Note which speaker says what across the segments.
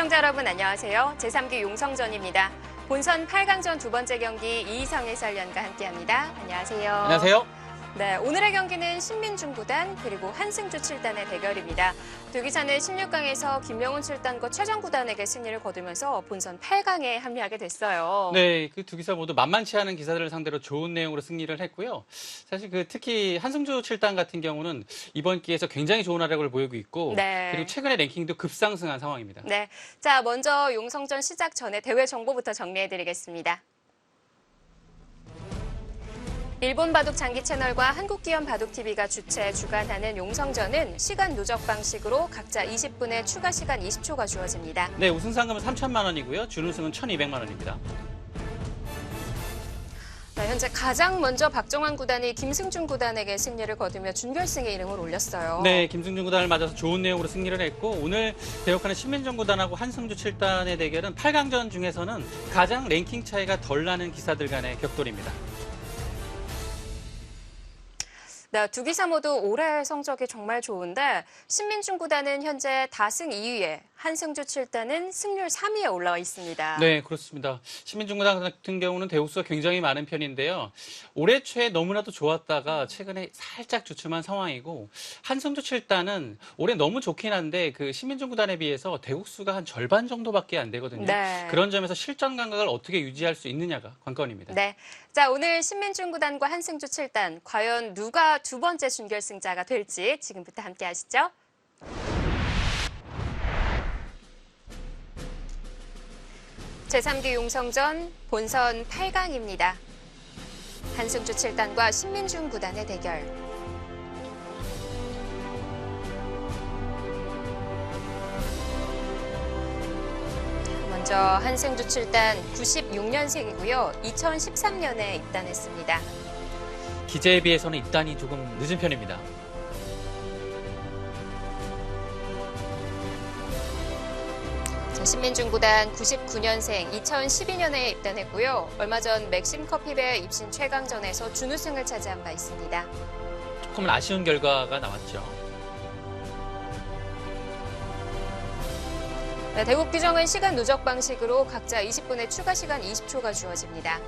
Speaker 1: 시청자 여러분 안녕하세요. 제3기 용성전입니다. 본선 8강전 두 번째 경기 이희성 해설위원과 함께합니다. 안녕하세요.
Speaker 2: 안녕하세요.
Speaker 1: 네, 오늘의 경기는 신민중 구단 그리고 한승주 7단의 대결입니다. 두 기사는 16강에서 김명훈 7단과 최정 구단에게 승리를 거두면서 본선 8강에 합류하게 됐어요.
Speaker 2: 네, 그 두 기사 모두 만만치 않은 기사들을 상대로 좋은 내용으로 승리를 했고요. 사실 특히 한승주 7단 같은 경우는 이번 기회에서 굉장히 좋은 활약을 보이고 있고
Speaker 1: 네.
Speaker 2: 그리고 최근에 랭킹도 급상승한 상황입니다.
Speaker 1: 네, 자 먼저 용성전 시작 전에 대회 정보부터 정리해드리겠습니다. 일본 바둑 장기 채널과 한국기업 바둑TV가 주최 주관하는 용성전은 시간 누적 방식으로 각자 20분의 추가 시간 20초가 주어집니다.
Speaker 2: 네, 우승 상금은 3천만 원이고요. 준우승은 1,200만 원입니다.
Speaker 1: 네, 현재 가장 먼저 박정환 구단이 김승준 구단에게 승리를 거두며 준결승에 이름을 올렸어요.
Speaker 2: 네, 김승준 구단을 맞아서 좋은 내용으로 승리를 했고 오늘 대역하는 신민정 구단하고 한승주 7단의 대결은 8강전 중에서는 가장 랭킹 차이가 덜 나는 기사들 간의 격돌입니다.
Speaker 1: 네, 두 기사 모두 올해 성적이 정말 좋은데 신민중 구단은 현재 다승 2위에 한승주 7단은 승률 3위에 올라와 있습니다.
Speaker 2: 네, 그렇습니다. 신민중 구단 같은 경우는 대국수가 굉장히 많은 편인데요. 올해 초에 너무나도 좋았다가 최근에 살짝 주춤한 상황이고 한승주 7단은 올해 너무 좋긴 한데 그 신민중 구단에 비해서 대국수가 한 절반 정도밖에 안 되거든요.
Speaker 1: 네.
Speaker 2: 그런 점에서 실전 감각을 어떻게 유지할 수 있느냐가 관건입니다.
Speaker 1: 네, 자 오늘 신민중 구단과 한승주 7단 과연 누가 두 번째 준결승자가 될지 지금부터 함께 하시죠. 제3기 용성전 본선 8강입니다. 한승주 7단과 신민중 구단의 대결. 먼저 한승주 7단 96년생이고요. 2013년에 입단했습니다.
Speaker 2: 기재에 비해서는 입단이 조금 늦은 편입니다.
Speaker 1: 신민중 구단 99년생 2012년에 입단했고요. 얼마 전 맥심 커피배 입신 최강전에서 준우승을 차지한 바 있습니다.
Speaker 2: 조금은 아쉬운 결과가 나왔죠.
Speaker 1: 네, 대국 규정은 시간 누적 방식으로 각자 20분의 추가 시간 20초가 주어집니다.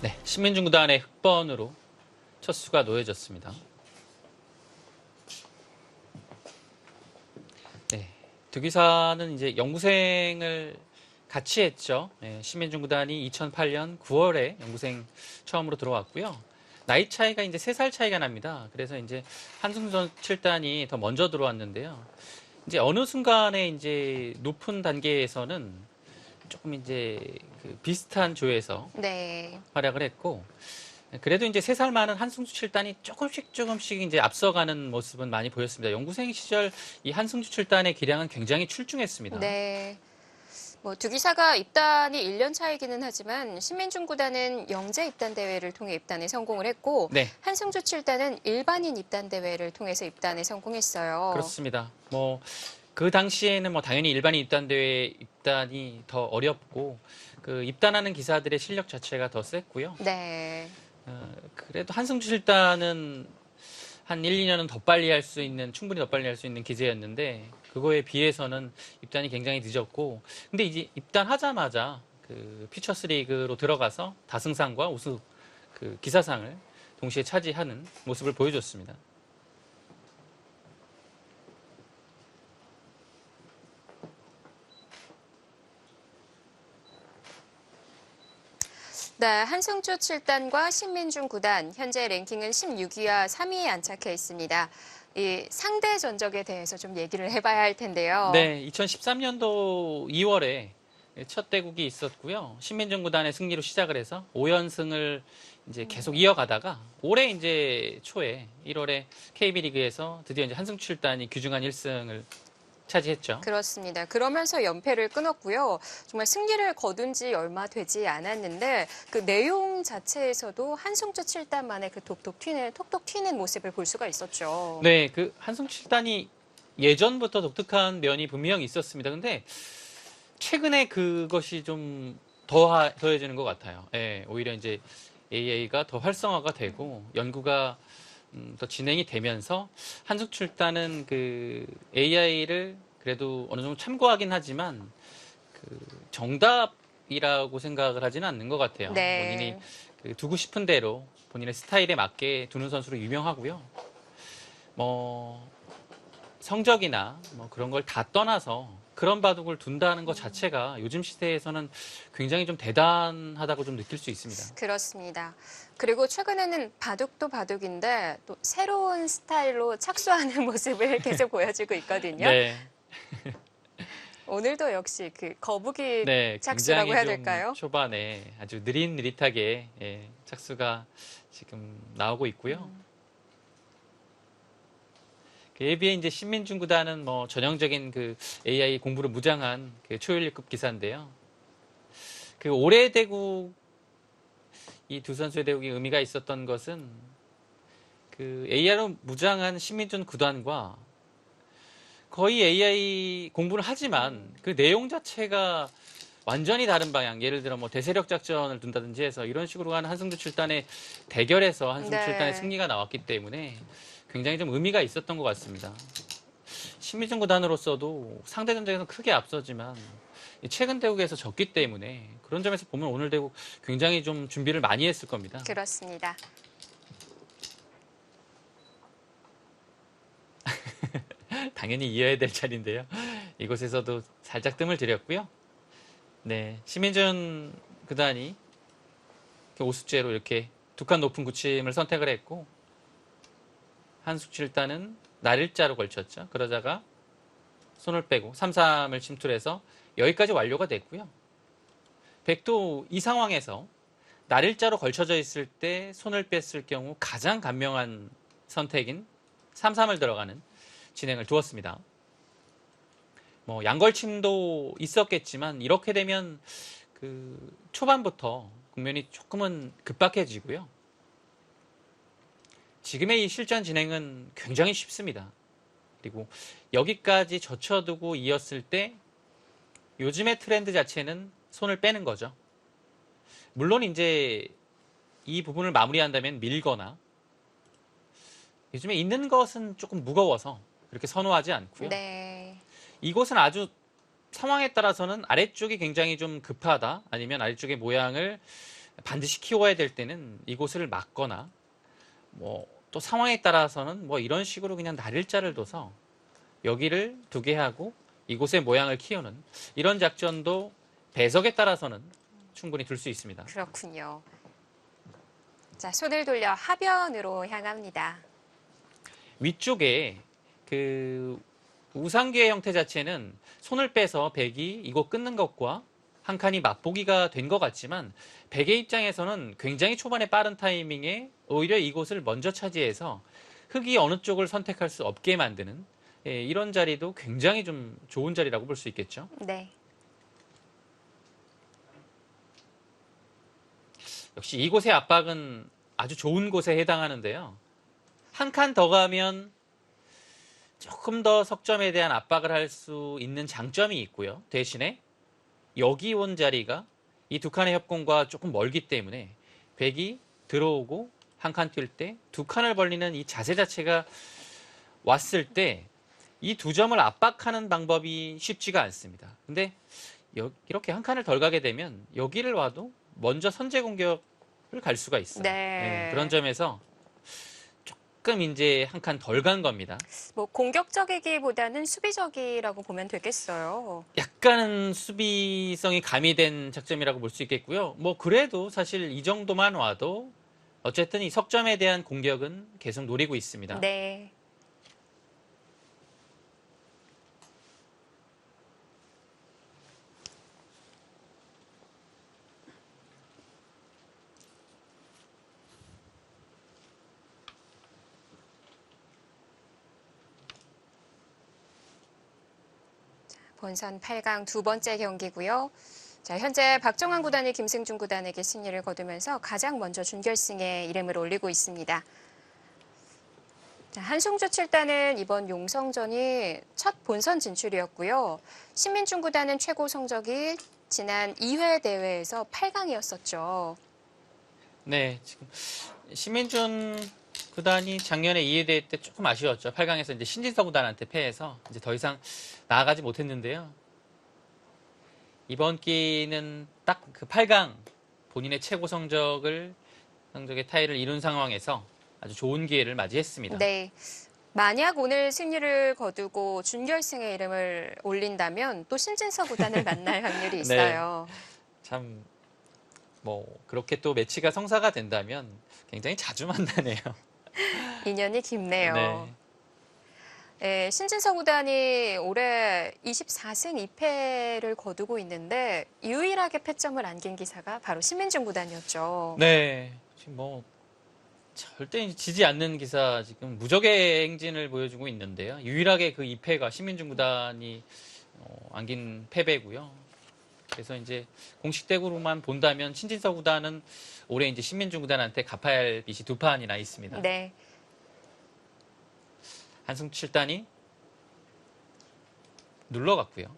Speaker 2: 네, 신민중 구단의 흑번으로 첫 수가 놓여졌습니다. 네, 두 기사는 이제 연구생을 같이 했죠. 네, 신민중 구단이 2008년 9월에 연구생 처음으로 들어왔고요. 나이 차이가 이제 3살 차이가 납니다. 그래서 이제 한승주 7단이 더 먼저 들어왔는데요. 이제 어느 순간에 이제 높은 단계에서는 조금 이제 비슷한 조에서
Speaker 1: 네.
Speaker 2: 활약을 했고 그래도 이제 3살 많은 한승주 7단이 조금씩 이제 앞서가는 모습은 많이 보였습니다. 연구생 시절 이 한승주 7단의 기량은 굉장히 출중했습니다.
Speaker 1: 네. 두 기사가 입단이 1년 차이기는 하지만 신민중 구단은 영재 입단 대회를 통해 입단에 성공을 했고
Speaker 2: 네.
Speaker 1: 한승주 7단은 일반인 입단 대회를 통해서 입단에 성공했어요.
Speaker 2: 그렇습니다. 그 당시에는 당연히 일반인 입단 대회 입단이 더 어렵고 그 입단하는 기사들의 실력 자체가 더 셌고요.
Speaker 1: 네.
Speaker 2: 그래도 한승주 7단은 한 1, 2년은 더 빨리 할 수 있는 충분히 더 빨리 할 수 있는 기재였는데 그거에 비해서는 입단이 굉장히 늦었고 근데 이제 입단하자마자 그 퓨처스 리그로 들어가서 다승상과 우승 그 기사상을 동시에 차지하는 모습을 보여줬습니다.
Speaker 1: 네, 한승주 7단과 신민중 9단 현재 랭킹은 16위와 3위에 안착해 있습니다. 이 상대 전적에 대해서 좀 얘기를 해봐야 할 텐데요.
Speaker 2: 네, 2013년도 2월에 첫 대국이 있었고요. 신민중 구단의 승리로 시작을 해서 5연승을 이제 계속 이어가다가 올해 이제 초에 1월에 KB리그에서 드디어 이제 한승주 7단이 귀중한 1승을 차지했죠.
Speaker 1: 그렇습니다. 그러면서 연패를 끊었고요. 정말 승리를 거둔 지 얼마 되지 않았는데 그 내용 자체에서도 한승주 7단만의 그 톡톡 튀는 모습을 볼 수가 있었죠.
Speaker 2: 네, 그 한승주 7단이 예전부터 독특한 면이 분명히 있었습니다. 근데 최근에 그것이 좀 더해지는 것 같아요. 예, 오히려 이제 AI가 더 활성화가 되고 연구가 더 진행이 되면서 한숙출단은 그 AI를 그래도 어느 정도 참고하긴 하지만 그 정답이라고 생각을 하지는 않는 것 같아요. 본인이
Speaker 1: 네.
Speaker 2: 그 두고 싶은 대로 본인의 스타일에 맞게 두는 선수로 유명하고요. 뭐 성적이나 뭐 그런 걸 다 떠나서 그런 바둑을 둔다는 것 자체가 요즘 시대에서는 굉장히 좀 대단하다고 좀 느낄 수 있습니다.
Speaker 1: 그렇습니다. 그리고 최근에는 바둑도 바둑인데 또 새로운 스타일로 착수하는 모습을 계속 보여주고 있거든요.
Speaker 2: 네,
Speaker 1: 오늘도 역시 그 거북이
Speaker 2: 네,
Speaker 1: 착수라고
Speaker 2: 굉장히
Speaker 1: 해야
Speaker 2: 좀
Speaker 1: 될까요?
Speaker 2: 초반에 아주 느릿느릿하게 착수가 지금 나오고 있고요. 그에 비해 이제 신민중 구단은 뭐 전형적인 그 AI 공부를 무장한 그 초연료급 기사인데요. 그 올해 대국 이 두 선수의 대국이 의미가 있었던 것은 그 AI로 무장한 신민중 구단과 거의 AI 공부를 하지만 그 내용 자체가 완전히 다른 방향, 예를 들어 뭐 대세력 작전을 둔다든지 해서 이런 식으로 하는 한승주 출단의 대결에서 한승주 출단의
Speaker 1: 네.
Speaker 2: 승리가 나왔기 때문에 굉장히 좀 의미가 있었던 것 같습니다. 신민중 구단으로서도 상대 전적에서 크게 앞서지만 최근 대국에서 졌기 때문에 그런 점에서 보면 오늘 대국 굉장히 좀 준비를 많이 했을 겁니다.
Speaker 1: 그렇습니다.
Speaker 2: 당연히 이어야 될 자리인데요. 이곳에서도 살짝 뜸을 들였고요. 네, 심인준 구단이 오숙제로 이렇게 두 칸 높은 구침을 선택을 했고 한숙칠단은 날일자로 걸쳤죠. 그러다가 손을 빼고 3-3을 침투해서 여기까지 완료가 됐고요. 백도 이 상황에서 날일자로 걸쳐져 있을 때 손을 뺐을 경우 가장 간명한 선택인 3-3을 들어가는 진행을 두었습니다. 뭐 양걸침도 있었겠지만 이렇게 되면 그 초반부터 국면이 조금은 급박해지고요. 지금의 이 실전 진행은 굉장히 쉽습니다. 그리고 여기까지 젖혀두고 이었을 때 요즘의 트렌드 자체는 손을 빼는 거죠. 물론 이제 이 부분을 마무리한다면 밀거나 요즘에 있는 것은 조금 무거워서 그렇게 선호하지 않고요.
Speaker 1: 네.
Speaker 2: 이곳은 아주 상황에 따라서는 아래쪽이 굉장히 좀 급하다 아니면 아래쪽의 모양을 반드시 키워야 될 때는 이곳을 막거나 뭐 또 상황에 따라서는 뭐 이런 식으로 그냥 날일자를 둬서 여기를 두게 하고 이곳의 모양을 키우는 이런 작전도 배석에 따라서는 충분히 둘 수 있습니다.
Speaker 1: 그렇군요. 자, 손을 돌려 하변으로 향합니다.
Speaker 2: 위쪽에 그 우상기의 형태 자체는 손을 빼서 백이 이곳 끊는 것과 한 칸이 맛보기가 된 것 같지만 백의 입장에서는 굉장히 초반에 빠른 타이밍에 오히려 이곳을 먼저 차지해서 흑이 어느 쪽을 선택할 수 없게 만드는 이런 자리도 굉장히 좀 좋은 자리라고 볼 수 있겠죠.
Speaker 1: 네.
Speaker 2: 역시 이곳의 압박은 아주 좋은 곳에 해당하는데요. 한 칸 더 가면 조금 더 석점에 대한 압박을 할 수 있는 장점이 있고요. 대신에 여기 온 자리가 이 두 칸의 협공과 조금 멀기 때문에 백이 들어오고 한 칸 뛸 때 두 칸을 벌리는 이 자세 자체가 왔을 때 이 두 점을 압박하는 방법이 쉽지가 않습니다. 근데 이렇게 한 칸을 덜 가게 되면 여기를 와도 먼저 선제 공격을 갈 수가 있어요.
Speaker 1: 네.
Speaker 2: 그런 점에서 조금 이제 한 칸 덜 간 겁니다.
Speaker 1: 뭐 공격적이기보다는 수비적이라고 보면 되겠어요.
Speaker 2: 약간은 수비성이 가미된 작전이라고 볼 수 있겠고요. 뭐 그래도 사실 이 정도만 와도 어쨌든 이 석점에 대한 공격은 계속 노리고 있습니다.
Speaker 1: 네. 본선 8강 두 번째 경기고요. 자, 현재 박정환 구단이 김승준 구단에게 승리를 거두면서 가장 먼저 준결승에 이름을 올리고 있습니다. 자, 한승주 7단은 이번 용성전이 첫 본선 진출이었고요. 신민중 구단은 최고 성적이 지난 2회 대회에서 8강이었었죠.
Speaker 2: 네, 지금 심민준 구단이 작년에 이해대 때 조금 아쉬웠죠. 8강에서 이제 신진서 구단한테 패해서 이제 더 이상 나아가지 못했는데요. 이번 기는 딱 그 8강 본인의 최고 성적의 타이를 이룬 상황에서 아주 좋은 기회를 맞이했습니다.
Speaker 1: 네. 만약 오늘 승리를 거두고 준결승에 이름을 올린다면 또 신진서 구단을 만날 확률이 있어요.
Speaker 2: 참, 뭐, 그렇게 또 매치가 성사가 된다면 굉장히 자주 만나네요.
Speaker 1: 인연이 깊네요.
Speaker 2: 네.
Speaker 1: 네, 신진서 구단이 올해 24승 2패를 거두고 있는데 유일하게 패점을 안긴 기사가 바로 신민준 구단이었죠.
Speaker 2: 네. 지금 뭐, 절대 지지 않는 기사 지금 무적의 행진을 보여주고 있는데요. 유일하게 그 2패가 신민준 구단이 안긴 패배고요. 그래서 이제 공식 대구로만 본다면 신진서 구단은 올해 이제 신민준 구단한테 갚아야 할 빚이 2판이나 있습니다.
Speaker 1: 네.
Speaker 2: 한승 7단이 눌러갔고요.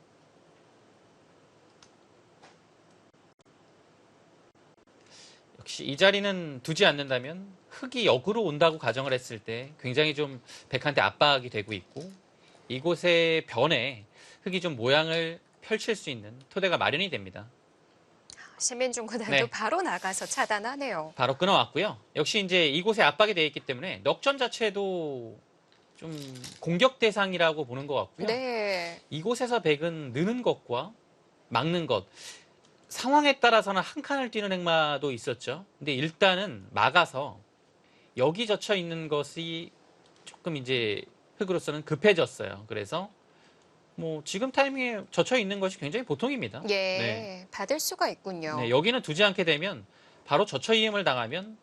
Speaker 2: 역시 이 자리는 두지 않는다면 흙이 역으로 온다고 가정을 했을 때 굉장히 좀 백한테 압박이 되고 있고 이곳의 변에 흙이 좀 모양을 펼칠 수 있는 토대가 마련이 됩니다.
Speaker 1: 신민준 구단도
Speaker 2: 네.
Speaker 1: 바로 나가서 차단하네요.
Speaker 2: 바로 끊어왔고요. 역시 이제 이곳에 압박이 되어 있기 때문에 넉전 자체도 좀 공격 대상이라고 보는 것 같고요.
Speaker 1: 네.
Speaker 2: 이곳에서 백은 느는 것과 막는 것 상황에 따라서는 한 칸을 뛰는 행마도 있었죠. 근데 일단은 막아서 여기 젖혀 있는 것이 조금 이제 흙으로서는 급해졌어요. 그래서 뭐 지금 타이밍에 젖혀 있는 것이 굉장히 보통입니다.
Speaker 1: 예,
Speaker 2: 네.
Speaker 1: 받을 수가 있군요.
Speaker 2: 네, 여기는 두지 않게 되면 바로 젖혀 이음을 당하면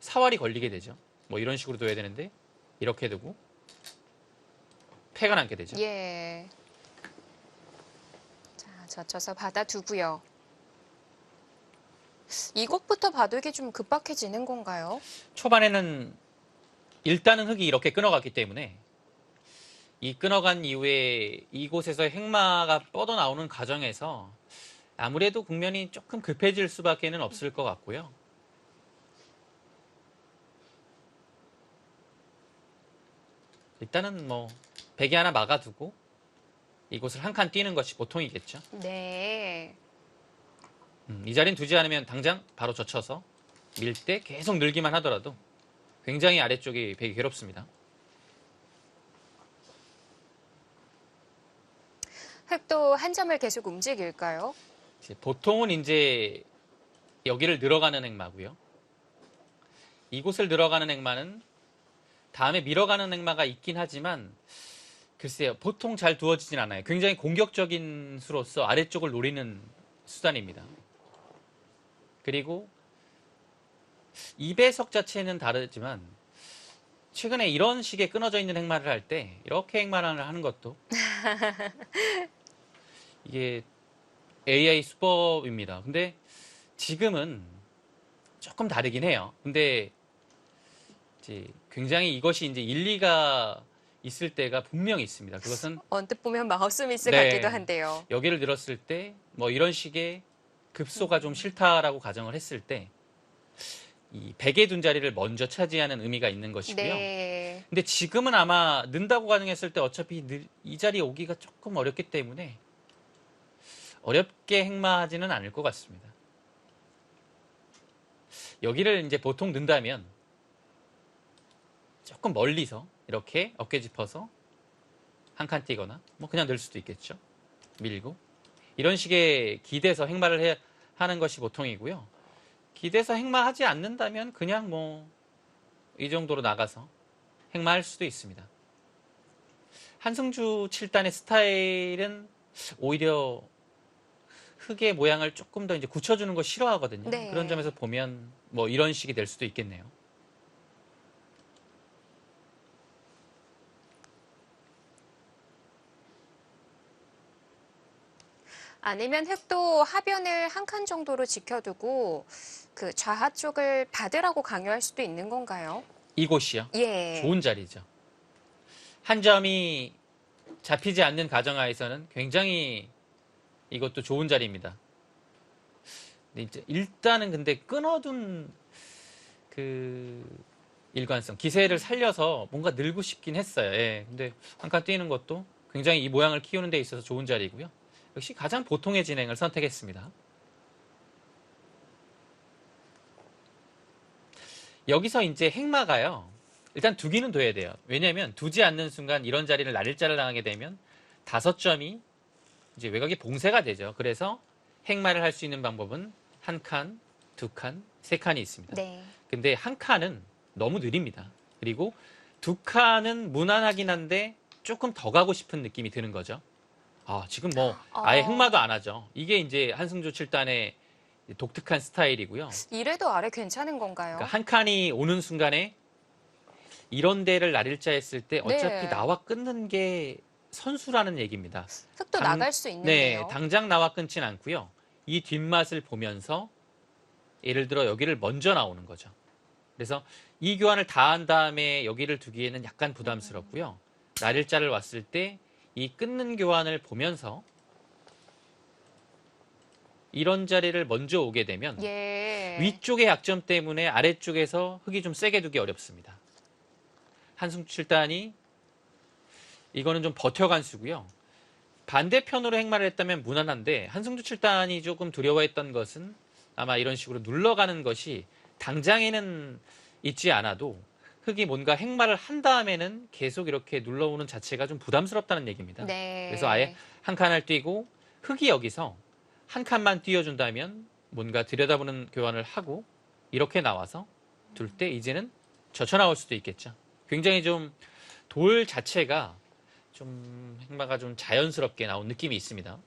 Speaker 2: 사활이 걸리게 되죠. 뭐 이런 식으로 둬야 되는데 이렇게 두고 패가 남게 되죠.
Speaker 1: 예. 자, 젖혀서 받아두고요. 이것부터 바둑이 좀 급박해지는 건가요?
Speaker 2: 초반에는 일단은 흙이 이렇게 끊어갔기 때문에 이 끊어간 이후에 이곳에서 행마가 뻗어나오는 과정에서 아무래도 국면이 조금 급해질 수밖에는 없을 것 같고요. 일단은 뭐 백이 하나 막아두고 이곳을 한 칸 뛰는 것이 보통이겠죠.
Speaker 1: 네.
Speaker 2: 이 자리는 두지 않으면 당장 바로 젖혀서 밀 때 계속 늘기만 하더라도 굉장히 아래쪽이 백이 괴롭습니다.
Speaker 1: 흙도 한 점을 계속 움직일까요?
Speaker 2: 보통은 이제 여기를 늘어가는 행마고요. 이곳을 늘어가는 행마는 다음에 밀어가는 행마가 있긴 하지만 글쎄요. 보통 잘 두어지진 않아요. 굉장히 공격적인 수로서 아래쪽을 노리는 수단입니다. 그리고 이 배석 자체는 다르지만 최근에 이런 식의 끊어져 있는 행마를 할 때 이렇게 행마를 하는 것도 이게 AI 수법입니다. 근데 지금은 조금 다르긴 해요. 근데 이제 굉장히 이것이 이제 일리가 있을 때가 분명히 있습니다. 그것은
Speaker 1: 언뜻 보면 마우스 미스
Speaker 2: 네.
Speaker 1: 같기도 한데요.
Speaker 2: 여기를 늘었을 때 뭐 이런 식의 급소가 좀 싫다라고 가정을 했을 때 이 백에 둔 자리를 먼저 차지하는 의미가 있는 것이고요.
Speaker 1: 네.
Speaker 2: 근데 지금은 아마 는다고 가정했을 때 어차피 이 자리에 오기가 조금 어렵기 때문에 어렵게 행마하지는 않을 것 같습니다. 여기를 이제 보통 는다면 조금 멀리서 이렇게 어깨 짚어서 한 칸 뛰거나 뭐 그냥 늘 수도 있겠죠. 밀고 이런 식의 기대서 행마를 하는 것이 보통이고요. 기대서 행마하지 않는다면 그냥 뭐 이 정도로 나가서 행마할 수도 있습니다. 한승주 7단의 스타일은 오히려 흙의 모양을 조금 더 이제 굳혀주는 거 싫어하거든요.
Speaker 1: 네.
Speaker 2: 그런 점에서 보면 뭐 이런 식이 될 수도 있겠네요.
Speaker 1: 아니면 흙도 하변을 한 칸 정도로 지켜두고 그 좌하 쪽을 받으라고 강요할 수도 있는 건가요?
Speaker 2: 이곳이요.
Speaker 1: 예.
Speaker 2: 좋은 자리죠. 한 점이 잡히지 않는 가정하에서는 굉장히 이것도 좋은 자리입니다. 근데 이제 일단은 근데 끊어둔 그 일관성, 기세를 살려서 뭔가 늘고 싶긴 했어요. 예. 근데 한 칸 뛰는 것도 굉장히 이 모양을 키우는 데 있어서 좋은 자리고요. 역시 가장 보통의 진행을 선택했습니다. 여기서 이제 행마가요. 일단 두기는 둬야 돼요. 왜냐하면 두지 않는 순간 이런 자리를 날일자를 당하게 되면 5점이 이제 외곽이 봉쇄가 되죠. 그래서 행마를 할 수 있는 방법은 한 칸, 두 칸, 세 칸이 있습니다.
Speaker 1: 네.
Speaker 2: 근데 한 칸은 너무 느립니다. 그리고 두 칸은 무난하긴 한데 조금 더 가고 싶은 느낌이 드는 거죠. 지금 뭐 아예 행마도 안 하죠. 이게 이제 한승조 7단의 독특한 스타일이고요.
Speaker 1: 이래도 아래 괜찮은 건가요?
Speaker 2: 그러니까 한 칸이 오는 순간에 이런 데를 날일자 했을 때 어차피
Speaker 1: 네.
Speaker 2: 나와 끊는 게 선수라는 얘기입니다.
Speaker 1: 흙도 나갈 수
Speaker 2: 네,
Speaker 1: 있는데요.
Speaker 2: 당장 나와 끊진 않고요. 이 뒷맛을 보면서 예를 들어 여기를 먼저 나오는 거죠. 그래서 이 교환을 다 한 다음에 여기를 두기에는 약간 부담스럽고요. 날일자를 왔을 때 이 끊는 교환을 보면서 이런 자리를 먼저 오게 되면
Speaker 1: 예.
Speaker 2: 위쪽의 약점 때문에 아래쪽에서 흙이 좀 세게 두기 어렵습니다. 한승조 7단이 이거는 좀 버텨간 수고요. 반대편으로 행마를 했다면 무난한데 한승조 7단이 조금 두려워했던 것은 아마 이런 식으로 눌러가는 것이 당장에는 있지 않아도 흙이 뭔가 행마를 한 다음에는 계속 이렇게 눌러오는 자체가 좀 부담스럽다는 얘기입니다.
Speaker 1: 네.
Speaker 2: 그래서 아예 한 칸을 뛰고 흙이 여기서 한 칸만 띄워준다면 뭔가 들여다보는 교환을 하고 이렇게 나와서 둘 때 이제는 젖혀나올 수도 있겠죠. 굉장히 좀 돌 자체가 좀 행마가 좀 자연스럽게 나온 느낌이 있습니다.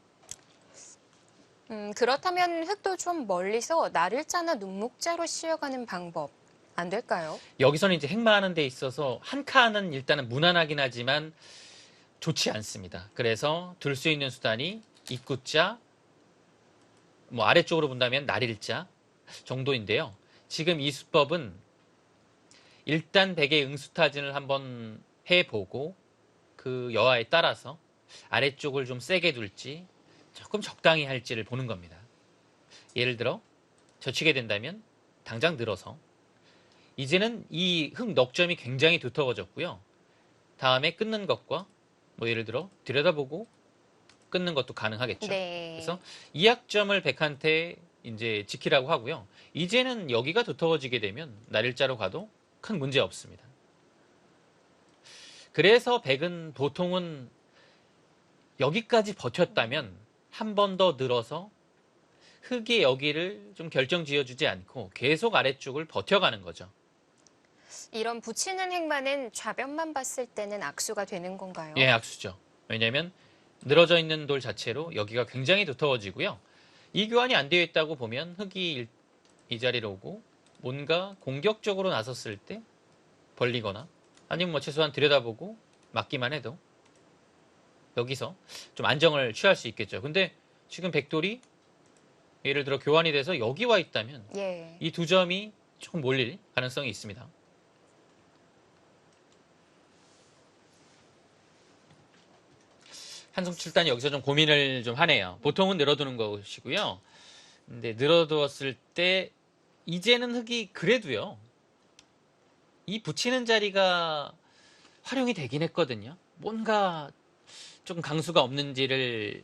Speaker 1: 그렇다면 흙도 좀 멀리서 날일자나 눈목자로 씌어가는 방법 안 될까요?
Speaker 2: 여기서는 이제 행마하는 데 있어서 한 칸은 일단은 무난하긴 하지만 좋지 않습니다. 그래서 들 수 있는 수단이 입구자, 뭐 아래쪽으로 본다면 날일자 정도인데요. 지금 이 수법은 일단 백의 응수타진을 한번 해보고 그 여하에 따라서 아래쪽을 좀 세게 둘지 조금 적당히 할지를 보는 겁니다. 예를 들어 젖히게 된다면 당장 늘어서 이제는 이 흙 넉점이 굉장히 두터워졌고요. 다음에 끊는 것과 뭐 예를 들어 들여다보고 끊는 것도 가능하겠죠.
Speaker 1: 네.
Speaker 2: 그래서 이 약점을 백한테 이제 지키라고 하고요. 이제는 여기가 두터워지게 되면 날일자로 가도 큰 문제 없습니다. 그래서 백은 보통은 여기까지 버텼다면 한 번 더 늘어서 흙의 여기를 좀 결정 지어주지 않고 계속 아래쪽을 버텨가는 거죠.
Speaker 1: 이런 붙이는 행마는 좌변만 봤을 때는 악수가 되는 건가요?
Speaker 2: 예, 악수죠. 왜냐하면 늘어져 있는 돌 자체로 여기가 굉장히 두터워지고요. 이 교환이 안 되어 있다고 보면 흙이 이 자리로 오고 뭔가 공격적으로 나섰을 때 벌리거나 아니면 뭐 최소한 들여다보고 막기만 해도 여기서 좀 안정을 취할 수 있겠죠. 근데 지금 백돌이 예를 들어 교환이 돼서 여기 와 있다면
Speaker 1: 예.
Speaker 2: 이 두 점이 조금 몰릴 가능성이 있습니다. 한승조 7단이 여기서 좀 고민을 좀 하네요. 보통은 늘어두는 것이고요. 근데 늘어두었을 때 이제는 흙이 그래도요. 이 붙이는 자리가 활용이 되긴 했거든요. 뭔가 조금 강수가 없는지를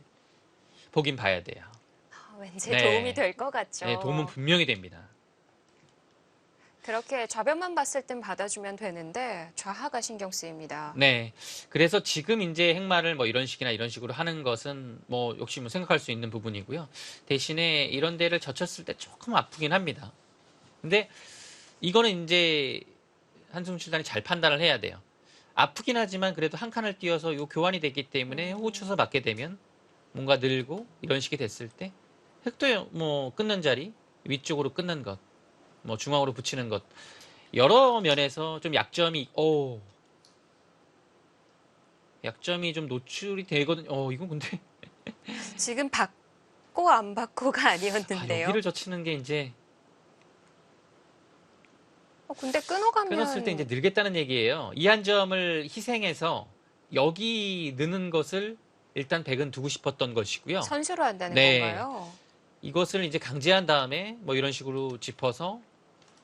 Speaker 2: 보긴 봐야 돼요.
Speaker 1: 왠지
Speaker 2: 네.
Speaker 1: 도움이 될 것 같죠.
Speaker 2: 네, 도움은 분명히 됩니다.
Speaker 1: 그렇게 좌변만 봤을 땐 받아주면 되는데 좌하가 신경 쓰입니다.
Speaker 2: 네. 그래서 지금 이제 행마를 뭐 이런 식이나 이런 식으로 하는 것은 뭐 역시 뭐 생각할 수 있는 부분이고요. 대신에 이런 데를 젖혔을 때 조금 아프긴 합니다. 근데 이거는 이제 한승조 7단이 잘 판단을 해야 돼요. 아프긴 하지만 그래도 한 칸을 띄어서 요 교환이 됐기 때문에 호구 쳐서 맞게 되면 뭔가 늘고 이런 식이 됐을 때 흙도 뭐 끊는 자리, 위쪽으로 끊는 것, 뭐 중앙으로 붙이는 것 여러 면에서 좀 약점이 좀 노출이 되거든요. 이건 근데
Speaker 1: 지금 받고 안 받고가 아니었는데요.
Speaker 2: 여기를 젖히는 게 이제
Speaker 1: 근데 끊어가면
Speaker 2: 끊었을 때 이제 늘겠다는 얘기예요. 이 한 점을 희생해서 여기 느는 것을 일단 백은 두고 싶었던 것이고요.
Speaker 1: 선수로 한다는
Speaker 2: 네.
Speaker 1: 건가요?
Speaker 2: 이것을 이제 강제한 다음에 뭐 이런 식으로 짚어서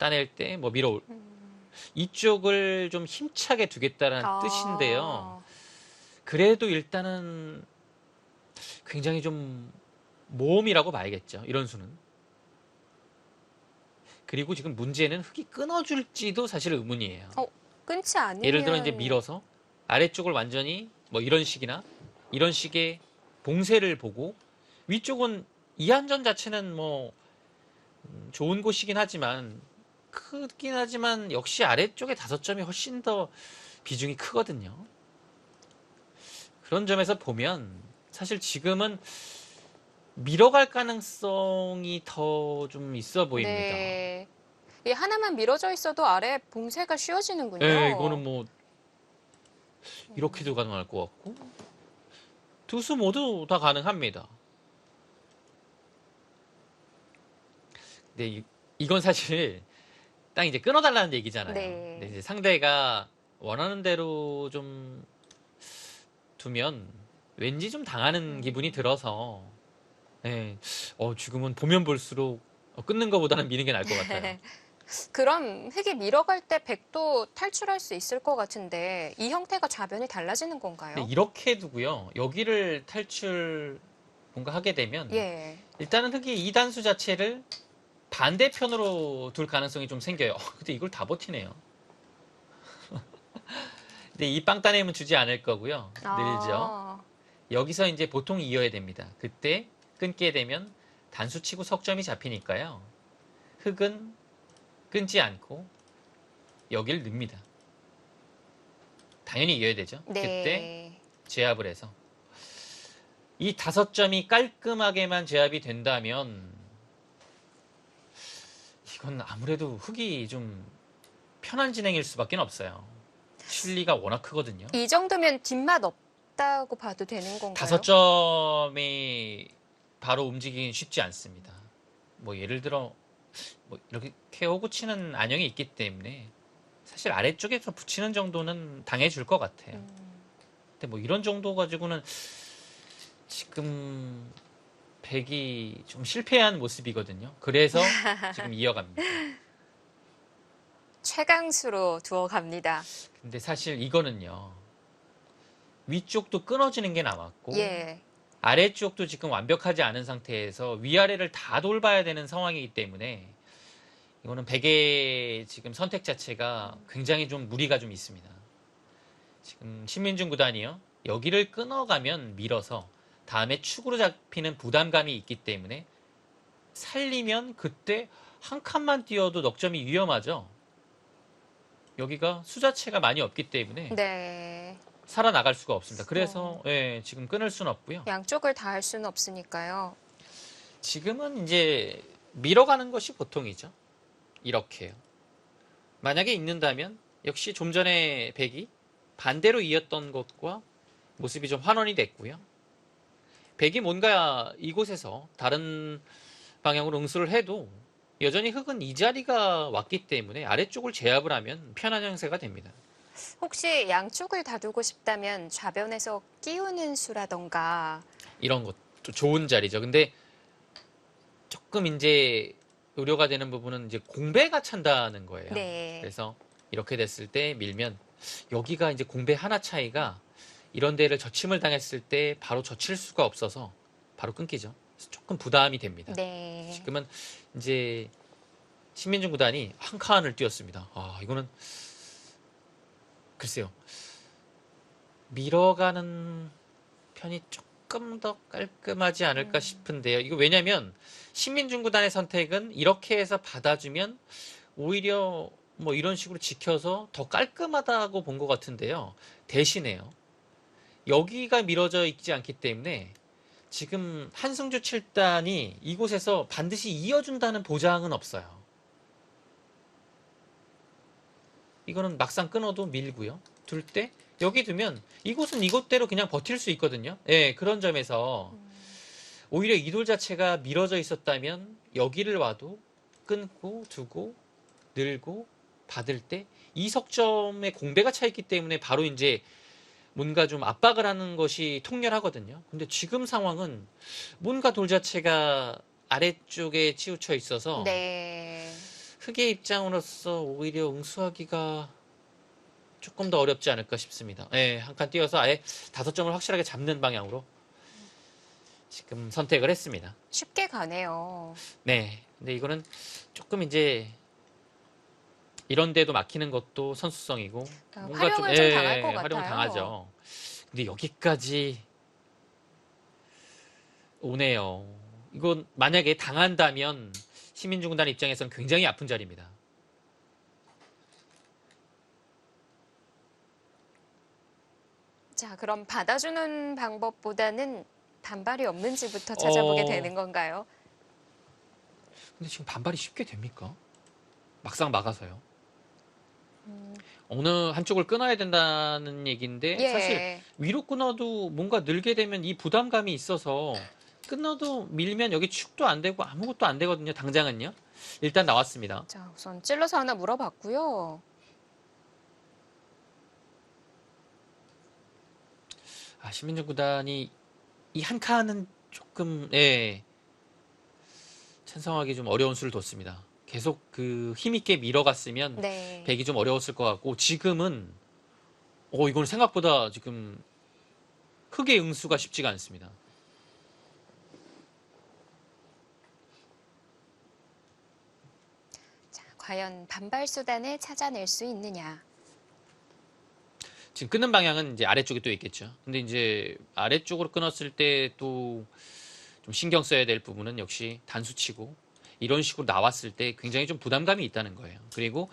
Speaker 2: 따낼 때 뭐 밀어 이쪽을 좀 힘차게 두겠다는 뜻인데요. 그래도 일단은 굉장히 좀 모험이라고 봐야겠죠. 이런 수는. 그리고 지금 문제는 흙이 끊어줄지도 사실 의문이에요.
Speaker 1: 끊지 않으면
Speaker 2: 예를 들어 이제 밀어서 아래쪽을 완전히 뭐 이런 식이나 이런 식의 봉쇄를 보고 위쪽은 이한전 자체는 뭐 좋은 곳이긴 하지만 크긴 하지만 역시 아래쪽에 5점이 훨씬 더 비중이 크거든요. 그런 점에서 보면 사실 지금은 밀어갈 가능성이 더 좀 있어 보입니다.
Speaker 1: 네. 이 하나만 밀어져 있어도 아래 봉쇄가 쉬워지는군요.
Speaker 2: 네, 이거는 뭐 이렇게도 가능할 것 같고 두 수 모두 다 가능합니다. 근데 이건 사실 딱 이제 끊어달라는 얘기잖아요.
Speaker 1: 네.
Speaker 2: 근데 이제 상대가 원하는 대로 좀 두면 왠지 좀 당하는 기분이 들어서 네, 지금은 보면 볼수록 끊는 것보다는 미는 게 나을 것 같아요.
Speaker 1: 그럼 흙이 밀어갈 때 백도 탈출할 수 있을 것 같은데 이 형태가 좌변이 달라지는 건가요?
Speaker 2: 근데 이렇게 두고요. 여기를 탈출 뭔가 하게 되면
Speaker 1: 예.
Speaker 2: 일단은 흙이 이 단수 자체를 반대편으로 둘 가능성이 좀 생겨요. 근데 이걸 다 버티네요. 근데 이 빵따냄은 주지 않을 거고요. 늘죠. 여기서 이제 보통 이어야 됩니다. 그때 끊게 되면 단수치고 석점이 잡히니까요. 흙은 끊지 않고 여기를 넣습니다. 당연히 이어야 되죠.
Speaker 1: 네.
Speaker 2: 그때 제압을 해서 이 5점이 깔끔하게만 제압이 된다면 이건 아무래도 흙이 좀 편한 진행일 수밖에 없어요. 실리가 워낙 크거든요.
Speaker 1: 이 정도면 뒷맛 없다고 봐도 되는 건가요?
Speaker 2: 5점이 바로 움직이긴 쉽지 않습니다. 뭐 예를 들어 뭐 이렇게 오고 치는 안형이 있기 때문에 사실 아래쪽에서 붙이는 정도는 당해줄 것 같아요. 근데 뭐 이런 정도 가지고는 지금 백이 좀 실패한 모습이거든요. 그래서 지금 이어갑니다.
Speaker 1: 최강수로 두어 갑니다.
Speaker 2: 근데 사실 이거는요. 위쪽도 끊어지는 게 남았고
Speaker 1: 예.
Speaker 2: 아래쪽도 지금 완벽하지 않은 상태에서 위아래를 다 돌봐야 되는 상황이기 때문에 이거는 백의 지금 선택 자체가 굉장히 좀 무리가 좀 있습니다. 지금 신민중 구단이요. 여기를 끊어가면 밀어서 다음에 축으로 잡히는 부담감이 있기 때문에 살리면 그때 한 칸만 뛰어도 넉점이 위험하죠. 여기가 수 자체가 많이 없기 때문에
Speaker 1: 네.
Speaker 2: 살아나갈 수가 없습니다. 그래서 예, 지금 끊을 수는 없고요.
Speaker 1: 양쪽을 다 할 수는 없으니까요.
Speaker 2: 지금은 이제 밀어가는 것이 보통이죠. 이렇게요. 만약에 있는다면 역시 좀 전에 백이 반대로 이었던 것과 모습이 좀 환원이 됐고요. 백이 뭔가 이곳에서 다른 방향으로 응수를 해도 여전히 흙은 이 자리가 왔기 때문에 아래쪽을 제압을 하면 편한 형세가 됩니다.
Speaker 1: 혹시 양쪽을 다두고 싶다면 좌변에서 끼우는 수라던가
Speaker 2: 이런 것도 좋은 자리죠. 근데 조금 이제 우려가 되는 부분은 이제 공배가 찬다는 거예요.
Speaker 1: 네.
Speaker 2: 그래서 이렇게 됐을 때 밀면 여기가 이제 공배 하나 차이가 이런 데를 젖힘을 당했을 때 바로 젖힐 수가 없어서 바로 끊기죠. 그래서 조금 부담이 됩니다.
Speaker 1: 네.
Speaker 2: 지금은 이제 신민중 구단이 한 칸을 뛰었습니다. 이거는 글쎄요. 밀어가는 편이 조금 더 깔끔하지 않을까 싶은데요. 이거 왜냐면 신민중 구단의 선택은 이렇게 해서 받아주면 오히려 뭐 이런 식으로 지켜서 더 깔끔하다고 본 것 같은데요. 대신에요. 여기가 밀어져 있지 않기 때문에 지금 한승주 7단이 이곳에서 반드시 이어준다는 보장은 없어요. 이거는 막상 끊어도 밀고요. 둘 때 여기 두면 이곳은 이곳대로 그냥 버틸 수 있거든요. 예, 그런 점에서 오히려 이 돌 자체가 밀어져 있었다면 여기를 와도 끊고 두고 늘고 받을 때 이 석점의 공배가 차 있기 때문에 바로 이제 뭔가 좀 압박을 하는 것이 통렬하거든요. 근데 지금 상황은 뭔가 돌 자체가 아래쪽에 치우쳐 있어서
Speaker 1: 네.
Speaker 2: 흑의 입장으로서 오히려 응수하기가 조금 더 어렵지 않을까 싶습니다. 예, 한 칸 띄어서 아예 5점을 확실하게 잡는 방향으로 지금 선택을 했습니다.
Speaker 1: 쉽게 가네요.
Speaker 2: 네. 근데 이거는 조금 이제 이런 데도 막히는 것도 선수성이고
Speaker 1: 활용을 좀 당할 것
Speaker 2: 활용을
Speaker 1: 같아요.
Speaker 2: 당하죠. 근데 여기까지 오네요. 이건 만약에 당한다면 시민중공단 입장에서는 굉장히 아픈 자리입니다.
Speaker 1: 자, 그럼 받아주는 방법보다는 반발이 없는지부터 찾아보게 되는 건가요?
Speaker 2: 근데 지금 반발이 쉽게 됩니까? 막상 막아서요.
Speaker 1: 음,
Speaker 2: 어느 한쪽을 끊어야 된다는 얘기인데 사실
Speaker 1: 예.
Speaker 2: 위로 끊어도 뭔가 늘게 되면 이 부담감이 있어서 끊어도 밀면 여기 축도 안 되고 아무것도 안 되거든요. 당장은요. 일단 나왔습니다.
Speaker 1: 자, 우선 찔러서 하나 물어봤고요.
Speaker 2: 시민정 구단이 이 한 칸은 조금 찬성하기 좀 어려운 수를 뒀습니다. 계속 그 힘있게 밀어갔으면
Speaker 1: 네.
Speaker 2: 배기 좀 어려웠을 것 같고 지금은 이건 생각보다 지금 흑의 응수가 쉽지가 않습니다.
Speaker 1: 자, 과연 반발 수단을 찾아낼 수 있느냐.
Speaker 2: 지금 끊는 방향은 이제 아래쪽에 또 있겠죠. 근데 이제 아래쪽으로 끊었을 때 또 좀 신경 써야 될 부분은 역시 단수치고 이런 식으로 나왔을 때 굉장히 좀 부담감이 있다는 거예요. 그리고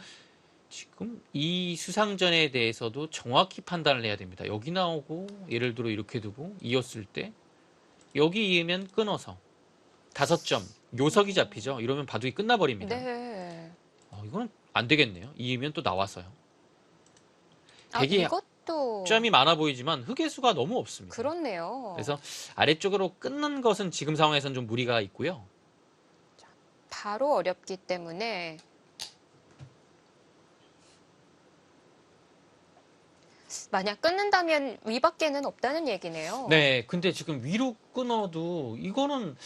Speaker 2: 지금 이 수상전에 대해서도 정확히 판단을 해야 됩니다. 여기 나오고 예를 들어 이렇게 두고 이었을 때 여기 이으면 끊어서 5점 요석이 잡히죠. 이러면 바둑이 끝나버립니다.
Speaker 1: 네.
Speaker 2: 이거는 안 되겠네요. 이으면 또 나와서요.
Speaker 1: 아,
Speaker 2: 되게
Speaker 1: 이것도
Speaker 2: 점이 많아 보이지만 흑의 수가 너무 없습니다.
Speaker 1: 그렇네요.
Speaker 2: 그래서 아래쪽으로 끊는 것은 지금 상황에서는 좀 무리가 있고요.
Speaker 1: 바로 어렵기 때문에 만약 끊는다면 위밖에는 없다는 얘기네요.
Speaker 2: 네, 근데 지금 위로 끊어도 이거는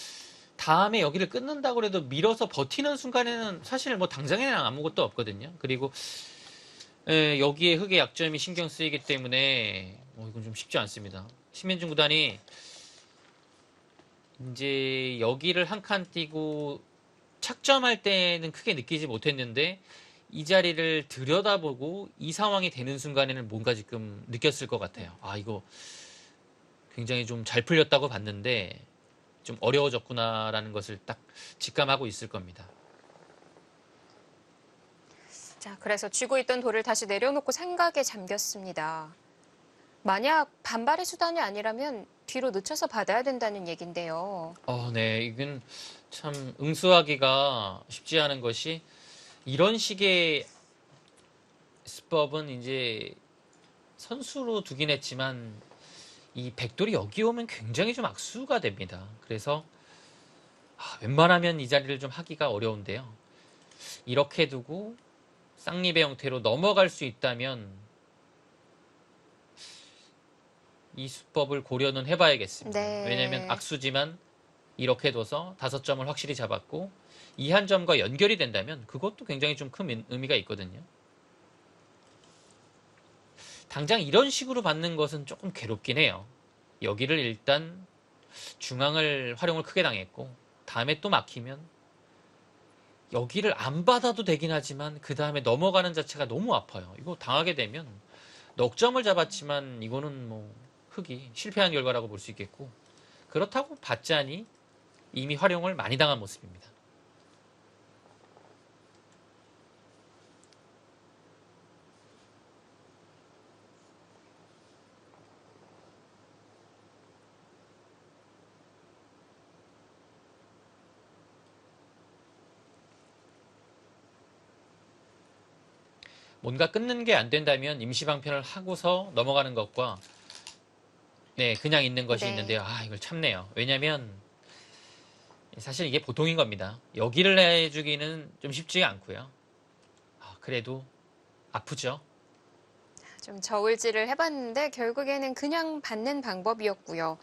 Speaker 2: 다음에 여기를 끊는다고 해도 밀어서 버티는 순간에는 사실 뭐 당장에는 아무것도 없거든요. 그리고 여기에 흑의 약점이 신경 쓰이기 때문에 이건 좀 쉽지 않습니다. 신민중 구단이 이제 여기를 한 칸 띄고 착점할 때는 크게 느끼지 못했는데 이 자리를 들여다보고 이 상황이 되는 순간에는 뭔가 지금 느꼈을 것 같아요. 이거 굉장히 좀 잘 풀렸다고 봤는데 좀 어려워졌구나라는 것을 딱 직감하고 있을 겁니다.
Speaker 1: 자, 그래서 쥐고 있던 돌을 다시 내려놓고 생각에 잠겼습니다. 만약 반발의 수단이 아니라면 뒤로 늦춰서 받아야 된다는 얘긴데요.
Speaker 2: 네, 이건 참 응수하기가 쉽지 않은 것이 이런 식의 수법은 이제 선수로 두긴 했지만 이 백돌이 여기 오면 굉장히 좀 악수가 됩니다. 그래서 웬만하면 이 자리를 좀 하기가 어려운데요. 이렇게 두고 쌍립의 형태로 넘어갈 수 있다면 이 수법을 고려는 해봐야겠습니다.
Speaker 1: 네.
Speaker 2: 왜냐하면 악수지만 이렇게 둬서 5점을 확실히 잡았고 이 한 점과 연결이 된다면 그것도 굉장히 좀 큰 의미가 있거든요. 당장 이런 식으로 받는 것은 조금 괴롭긴 해요. 여기를 일단 중앙을 활용을 크게 당했고 다음에 또 막히면 여기를 안 받아도 되긴 하지만 그 다음에 넘어가는 자체가 너무 아파요. 이거 당하게 되면 넉 점을 잡았지만 이거는 뭐 흑이 실패한 결과라고 볼 수 있겠고 그렇다고 받자니 이미 활용을 많이 당한 모습입니다. 뭔가 끊는 게 안 된다면 임시방편을 하고서 넘어가는 것과 그냥 있는 것이
Speaker 1: 네.
Speaker 2: 있는데요. 이걸 참네요. 왜냐면 사실 이게 보통인 겁니다. 여기를 내주기는 좀 쉽지 않고요. 그래도 아프죠.
Speaker 1: 좀 저울질을 해봤는데 결국에는 그냥 받는 방법이었고요.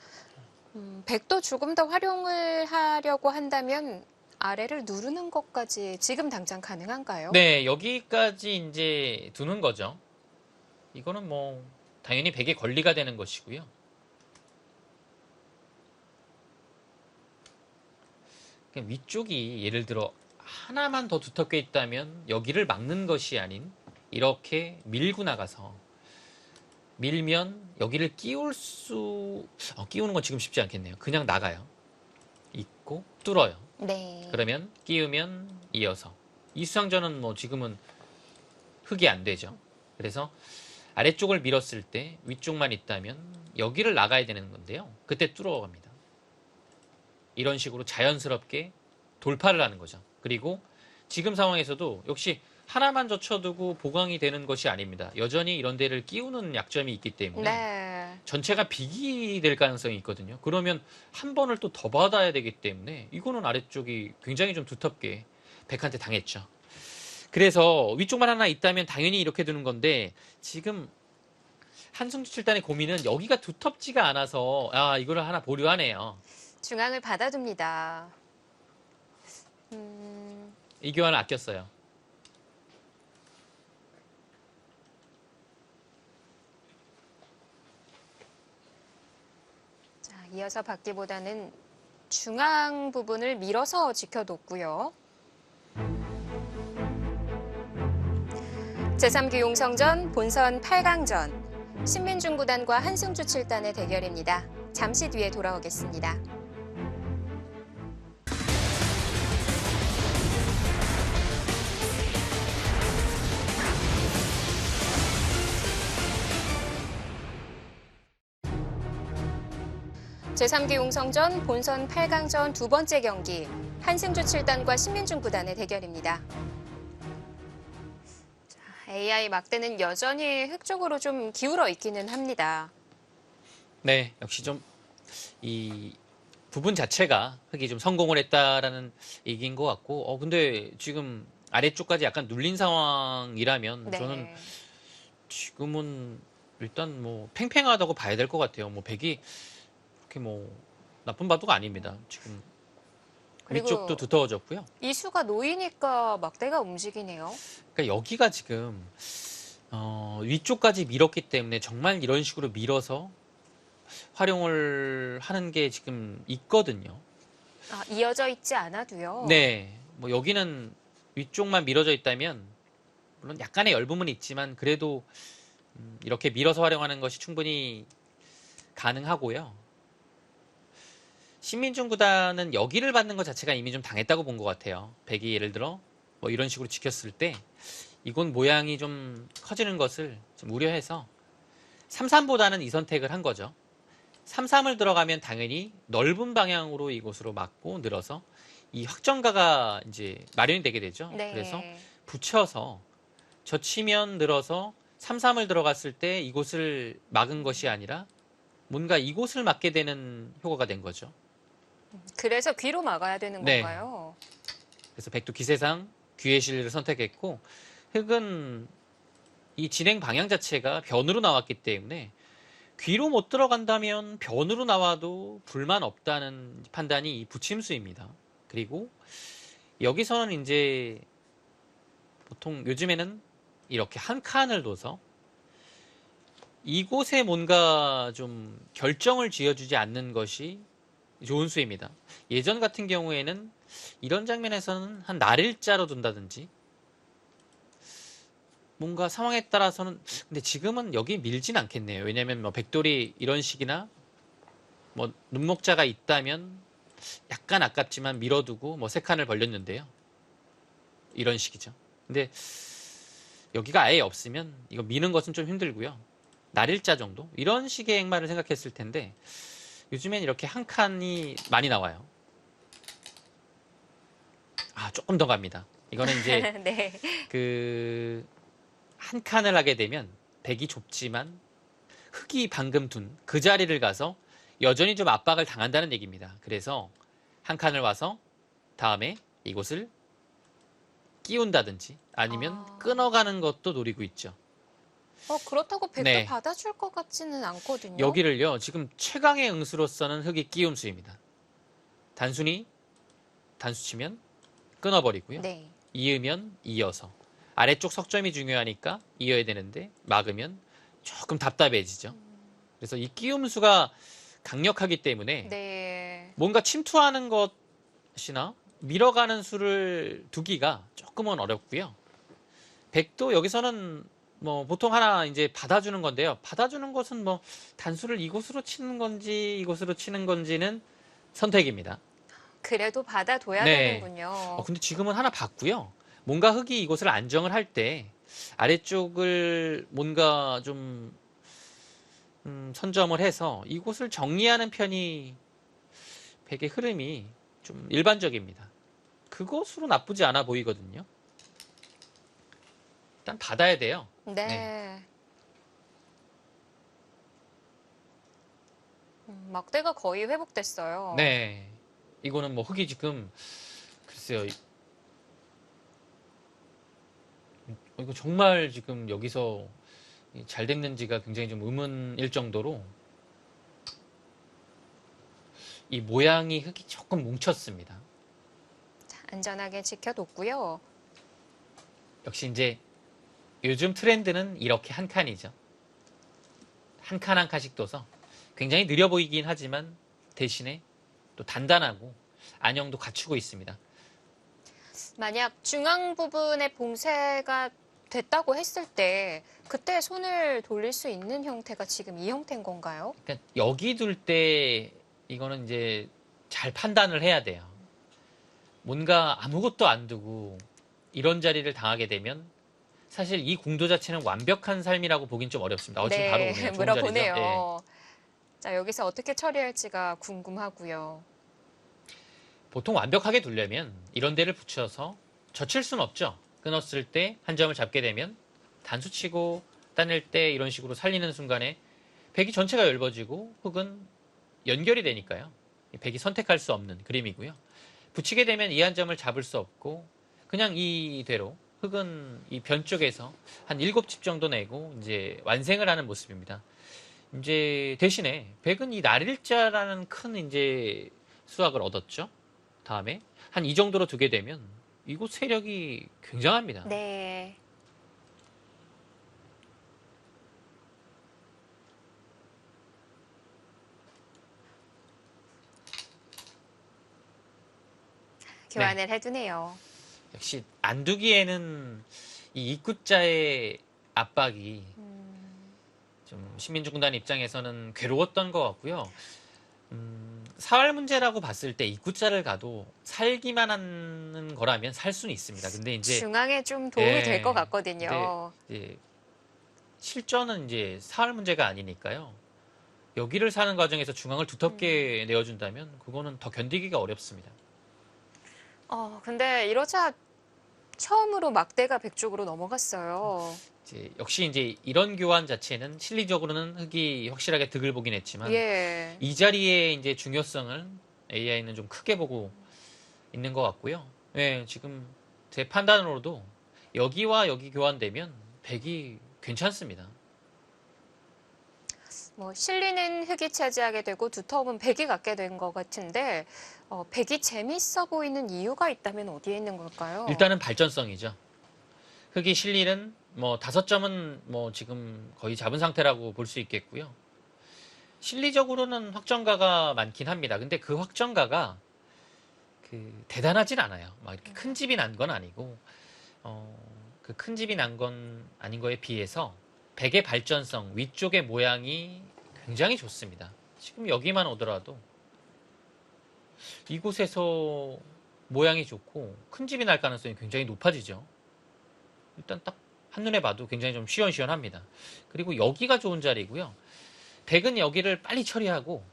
Speaker 1: 백도 조금 더 활용을 하려고 한다면 아래를 누르는 것까지 지금 당장 가능한가요?
Speaker 2: 네, 여기까지 이제 두는 거죠. 이거는 뭐 당연히 백의 권리가 되는 것이고요. 그냥 위쪽이 예를 들어 하나만 더 두텁게 있다면 여기를 막는 것이 아닌 이렇게 밀고 나가서 밀면 여기를 끼우는 건 지금 쉽지 않겠네요. 그냥 나가요. 있고 뚫어요.
Speaker 1: 네.
Speaker 2: 그러면 끼우면 이어서 이 수상전은 뭐 지금은 흙이 안 되죠. 그래서 아래쪽을 밀었을 때 위쪽만 있다면 여기를 나가야 되는 건데요. 그때 뚫어갑니다. 이런 식으로 자연스럽게 돌파를 하는 거죠. 그리고 지금 상황에서도 역시 하나만 젖혀두고 보강이 되는 것이 아닙니다. 여전히 이런 데를 끼우는 약점이 있기 때문에
Speaker 1: 네.
Speaker 2: 전체가 빅이 될 가능성이 있거든요. 그러면 한 번을 또 더 받아야 되기 때문에 이거는 아래쪽이 굉장히 좀 두텁게 백한테 당했죠. 그래서 위쪽만 하나 있다면 당연히 이렇게 두는 건데 지금 한승주 칠단의 고민은 여기가 두텁지가 않아서 이거를 하나 보류하네요.
Speaker 1: 중앙을 받아둡니다.
Speaker 2: 이 교환을 아꼈어요.
Speaker 1: 자, 이어서 받기보다는 중앙 부분을 밀어서 지켜뒀고요. 제3기용성전 본선 8강전 신민중 구단과 한승주 7단의 대결입니다. 잠시 뒤에 돌아오겠습니다. 제3기용성전 본선 8강전 두 번째 경기 한승주 7단과 신민중 구단의 대결입니다. AI 막대는 여전히 흙 쪽으로 좀 기울어 있기는 합니다.
Speaker 2: 네, 역시 좀 이 부분 자체가 흙이 좀 성공을 했다라는 얘기인 것 같고, 근데 지금 아래쪽까지 약간 눌린 상황이라면
Speaker 1: 네.
Speaker 2: 저는 지금은 일단 뭐 팽팽하다고 봐야 될 것 같아요. 뭐 백이 그렇게 뭐 나쁜 바도가 아닙니다. 지금
Speaker 1: 그리고
Speaker 2: 위쪽도 두터워졌고요.
Speaker 1: 이수가 놓이니까 막대가 움직이네요.
Speaker 2: 그러니까 여기가 지금 위쪽까지 밀었기 때문에 정말 이런 식으로 밀어서 활용을 하는 게 지금 있거든요.
Speaker 1: 이어져 있지 않아도요.
Speaker 2: 네, 뭐 여기는 위쪽만 밀어져 있다면 물론 약간의 열부분은 있지만 그래도 이렇게 밀어서 활용하는 것이 충분히 가능하고요. 신민중 구단은 여기를 받는 것 자체가 이미 좀 당했다고 본 것 같아요. 백이 예를 들어 뭐 이런 식으로 지켰을 때 이건 모양이 좀 커지는 것을 좀 우려해서 3-3보다는 이 선택을 한 거죠. 3-3을 들어가면 당연히 넓은 방향으로 이곳으로 막고 늘어서 이 확정가가 이제 마련이 되게 되죠.
Speaker 1: 네.
Speaker 2: 그래서 붙여서 젖히면 늘어서 3-3을 들어갔을 때 이곳을 막은 것이 아니라 뭔가 이곳을 막게 되는 효과가 된 거죠.
Speaker 1: 그래서 귀로 막아야 되는
Speaker 2: 네.
Speaker 1: 건가요?
Speaker 2: 그래서 백두 기세상 귀의 실리를 선택했고 흙은 이 진행 방향 자체가 변으로 나왔기 때문에 귀로 못 들어간다면 변으로 나와도 불만 없다는 판단이 이 부침수입니다. 그리고 여기서는 이제 보통 요즘에는 이렇게 한 칸을 둬서 이곳에 뭔가 좀 결정을 지어주지 않는 것이 좋은 수입니다. 예전 같은 경우에는 이런 장면에서는 한 날일자로 둔다든지 뭔가 상황에 따라서는 근데 지금은 여기 밀진 않겠네요. 왜냐하면 뭐 백돌이 이런 식이나 뭐 눈목자가 있다면 약간 아깝지만 밀어두고 뭐 세 칸을 벌렸는데요. 이런 식이죠. 근데 여기가 아예 없으면 이거 미는 것은 좀 힘들고요. 날일자 정도 이런 식의 행마를 생각했을 텐데 요즘엔 이렇게 한 칸이 많이 나와요. 조금 더 갑니다. 이거는 이제
Speaker 1: 네.
Speaker 2: 한 칸을 하게 되면 백이 좁지만 흙이 방금 둔 그 자리를 가서 여전히 좀 압박을 당한다는 얘기입니다. 그래서 한 칸을 와서 다음에 이곳을 끼운다든지 아니면 끊어가는 것도 노리고 있죠.
Speaker 1: 그렇다고 백도
Speaker 2: 네.
Speaker 1: 받아줄 것 같지는 않거든요.
Speaker 2: 여기를요, 지금 최강의 응수로서는 흙이 끼움수입니다. 단순히 단수 치면 끊어버리고요.
Speaker 1: 네.
Speaker 2: 이으면 이어서. 아래쪽 석점이 중요하니까 이어야 되는데 막으면 조금 답답해지죠. 그래서 이 끼움수가 강력하기 때문에
Speaker 1: 네.
Speaker 2: 뭔가 침투하는 것이나 밀어가는 수를 두기가 조금은 어렵고요. 백도 여기서는 뭐 보통 하나 이제 받아주는 건데요. 받아주는 것은 뭐 단수를 이곳으로 치는 건지 이곳으로 치는 건지는 선택입니다.
Speaker 1: 그래도 받아둬야
Speaker 2: 네.
Speaker 1: 되는군요.
Speaker 2: 근데 지금은 하나 봤고요. 뭔가 흙이 이곳을 안정을 할 때 아래쪽을 뭔가 좀 선점을 해서 이곳을 정리하는 편이 백의 흐름이 좀 일반적입니다. 그것으로 나쁘지 않아 보이거든요. 일단 받아야 돼요.
Speaker 1: 네.
Speaker 2: 네.
Speaker 1: 막대가 거의 회복됐어요.
Speaker 2: 네. 이거는 뭐 흙이 지금 글쎄요. 이거 정말 지금 여기서 잘 됐는지가 굉장히 좀 의문일 정도로 이 모양이 흙이 조금 뭉쳤습니다.
Speaker 1: 자, 안전하게 지켜뒀고요.
Speaker 2: 역시 이제 요즘 트렌드는 이렇게 한 칸이죠. 한 칸 한 칸씩 둬서 굉장히 느려 보이긴 하지만 대신에 또 단단하고 안형도 갖추고 있습니다.
Speaker 1: 만약 중앙 부분에 봉쇄가 됐다고 했을 때 그때 손을 돌릴 수 있는 형태가 지금 이 형태인 건가요?
Speaker 2: 그러니까 여기 둘 때 이거는 이제 잘 판단을 해야 돼요. 뭔가 아무것도 안 두고 이런 자리를 당하게 되면 사실 이 궁도 자체는 완벽한 삶이라고 보긴 좀 어렵습니다. 지금
Speaker 1: 네,
Speaker 2: 바로 오네요. 좋은
Speaker 1: 물어보네요.
Speaker 2: 자리죠. 예.
Speaker 1: 자, 여기서 어떻게 처리할지가 궁금하고요.
Speaker 2: 보통 완벽하게 두려면 이런 데를 붙여서 젖힐 수는 없죠. 끊었을 때 한 점을 잡게 되면 단수 치고 따낼 때 이런 식으로 살리는 순간에 백이 전체가 엷어지고 흙은 연결이 되니까요. 백이 선택할 수 없는 그림이고요. 붙이게 되면 이 한 점을 잡을 수 없고 그냥 이대로 흙은 이 변 쪽에서 한 7집 정도 내고 이제 완생을 하는 모습입니다. 이제 대신에 백은 이 날일자라는 큰 이제 수확을 얻었죠. 다음에 한 이 정도로 두게 되면 이곳 세력이 굉장합니다.
Speaker 1: 네. 교환을 해두네요.
Speaker 2: 역시 안 두기에는 이 입구자의 압박이 좀 신민중공단 입장에서는 괴로웠던 것 같고요. 사활 문제라고 봤을 때 입구자를 가도 살기만 하는 거라면 살 수는 있습니다. 근데 이제
Speaker 1: 중앙에 좀 도움이
Speaker 2: 예,
Speaker 1: 될 것 같거든요.
Speaker 2: 근데 이제 실전은 이제 사활 문제가 아니니까요. 여기를 사는 과정에서 중앙을 두텁게 내어준다면 그거는 더 견디기가 어렵습니다.
Speaker 1: 근데 이러자 처음으로 막대가 백 쪽으로 넘어갔어요.
Speaker 2: 역시 이제 이런 교환 자체는 실리적으로는 흙이 확실하게 득을 보긴 했지만
Speaker 1: 예.
Speaker 2: 이 자리에 이제 중요성을 AI는 좀 크게 보고 있는 것 같고요. 네, 지금 제 판단으로도 여기와 여기 교환되면 백이 괜찮습니다.
Speaker 1: 뭐 실리는 흙이 차지하게 되고 두터움은 백이 갖게 된 것 같은데 백이 재밌어 보이는 이유가 있다면 어디에 있는 걸까요?
Speaker 2: 일단은 발전성이죠. 흙이 실리는 뭐 5점은 뭐 지금 거의 잡은 상태라고 볼 수 있겠고요. 실리적으로는 확정가가 많긴 합니다. 근데 그 확정가가 대단하진 않아요. 막 이렇게 큰 집이 난 건 아니고 그 큰 집이 난 건 아닌 거에 비해서 백의 발전성, 위쪽의 모양이 굉장히 좋습니다. 지금 여기만 오더라도 이곳에서 모양이 좋고 큰 집이 날 가능성이 굉장히 높아지죠. 일단 딱 한눈에 봐도 굉장히 좀 시원시원합니다. 그리고 여기가 좋은 자리고요. 백은 여기를 빨리 처리하고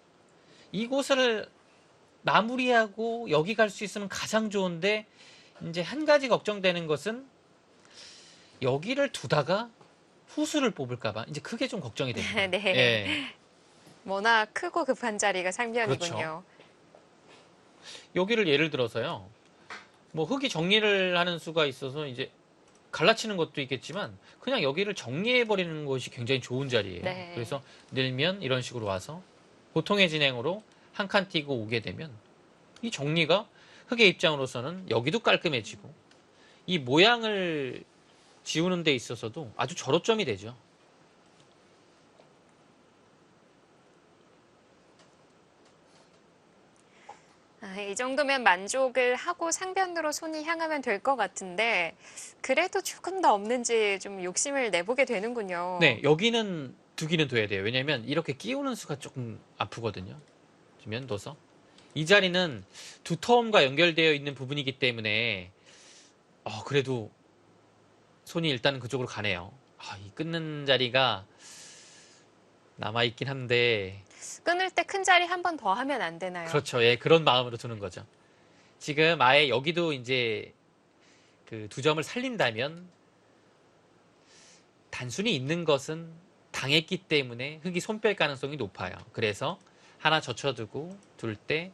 Speaker 2: 이곳을 마무리하고 여기 갈 수 있으면 가장 좋은데 이제 한 가지 걱정되는 것은 여기를 두다가 후수를 뽑을까봐 이제 그게 좀 걱정이 됩니다.
Speaker 1: 네.
Speaker 2: 예.
Speaker 1: 워낙 크고 급한 자리가 상변이군요.
Speaker 2: 그렇죠. 여기를 예를 들어서요. 뭐 흙이 정리를 하는 수가 있어서 이제 갈라치는 것도 있겠지만 그냥 여기를 정리해버리는 것이 굉장히 좋은 자리예요.
Speaker 1: 네.
Speaker 2: 그래서 늘면 이런 식으로 와서 보통의 진행으로 한 칸 띄고 오게 되면 이 정리가 흑의 입장으로서는 여기도 깔끔해지고 이 모양을 지우는 데 있어서도 아주 절호점이 되죠.
Speaker 1: 이 정도면 만족을 하고 상변으로 손이 향하면 될 것 같은데 그래도 조금 더 없는지 좀 욕심을 내보게 되는군요.
Speaker 2: 네, 여기는 두기는 둬야 돼요. 왜냐면 이렇게 끼우는 수가 조금 아프거든요. 주면 둬서. 이 자리는 두터움과 연결되어 있는 부분이기 때문에 그래도 손이 일단 그쪽으로 가네요. 이 끊는 자리가 남아있긴 한데
Speaker 1: 끊을 때 큰 자리 한 번 더 하면 안 되나요?
Speaker 2: 그렇죠. 예, 그런 마음으로 두는 거죠. 지금 아예 여기도 이제 그 두 점을 살린다면 단순히 있는 것은 당했기 때문에 흙이 손 뺄 가능성이 높아요. 그래서 하나 젖혀두고 둘 때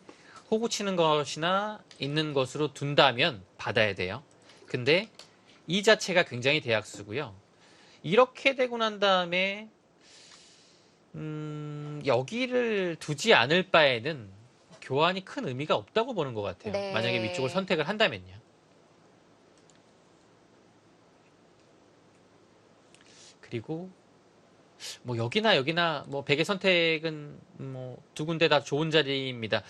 Speaker 2: 호구 치는 것이나 있는 것으로 둔다면 받아야 돼요. 근데 이 자체가 굉장히 대약수고요. 이렇게 되고 난 다음에 여기를 두지 않을 바에는 교환이 큰 의미가 없다고 보는 것 같아요.
Speaker 1: 네.
Speaker 2: 만약에 위쪽을 선택을 한다면요. 그리고 뭐 여기나 뭐 백의 선택은 뭐 두 군데 다 좋은 자리입니다.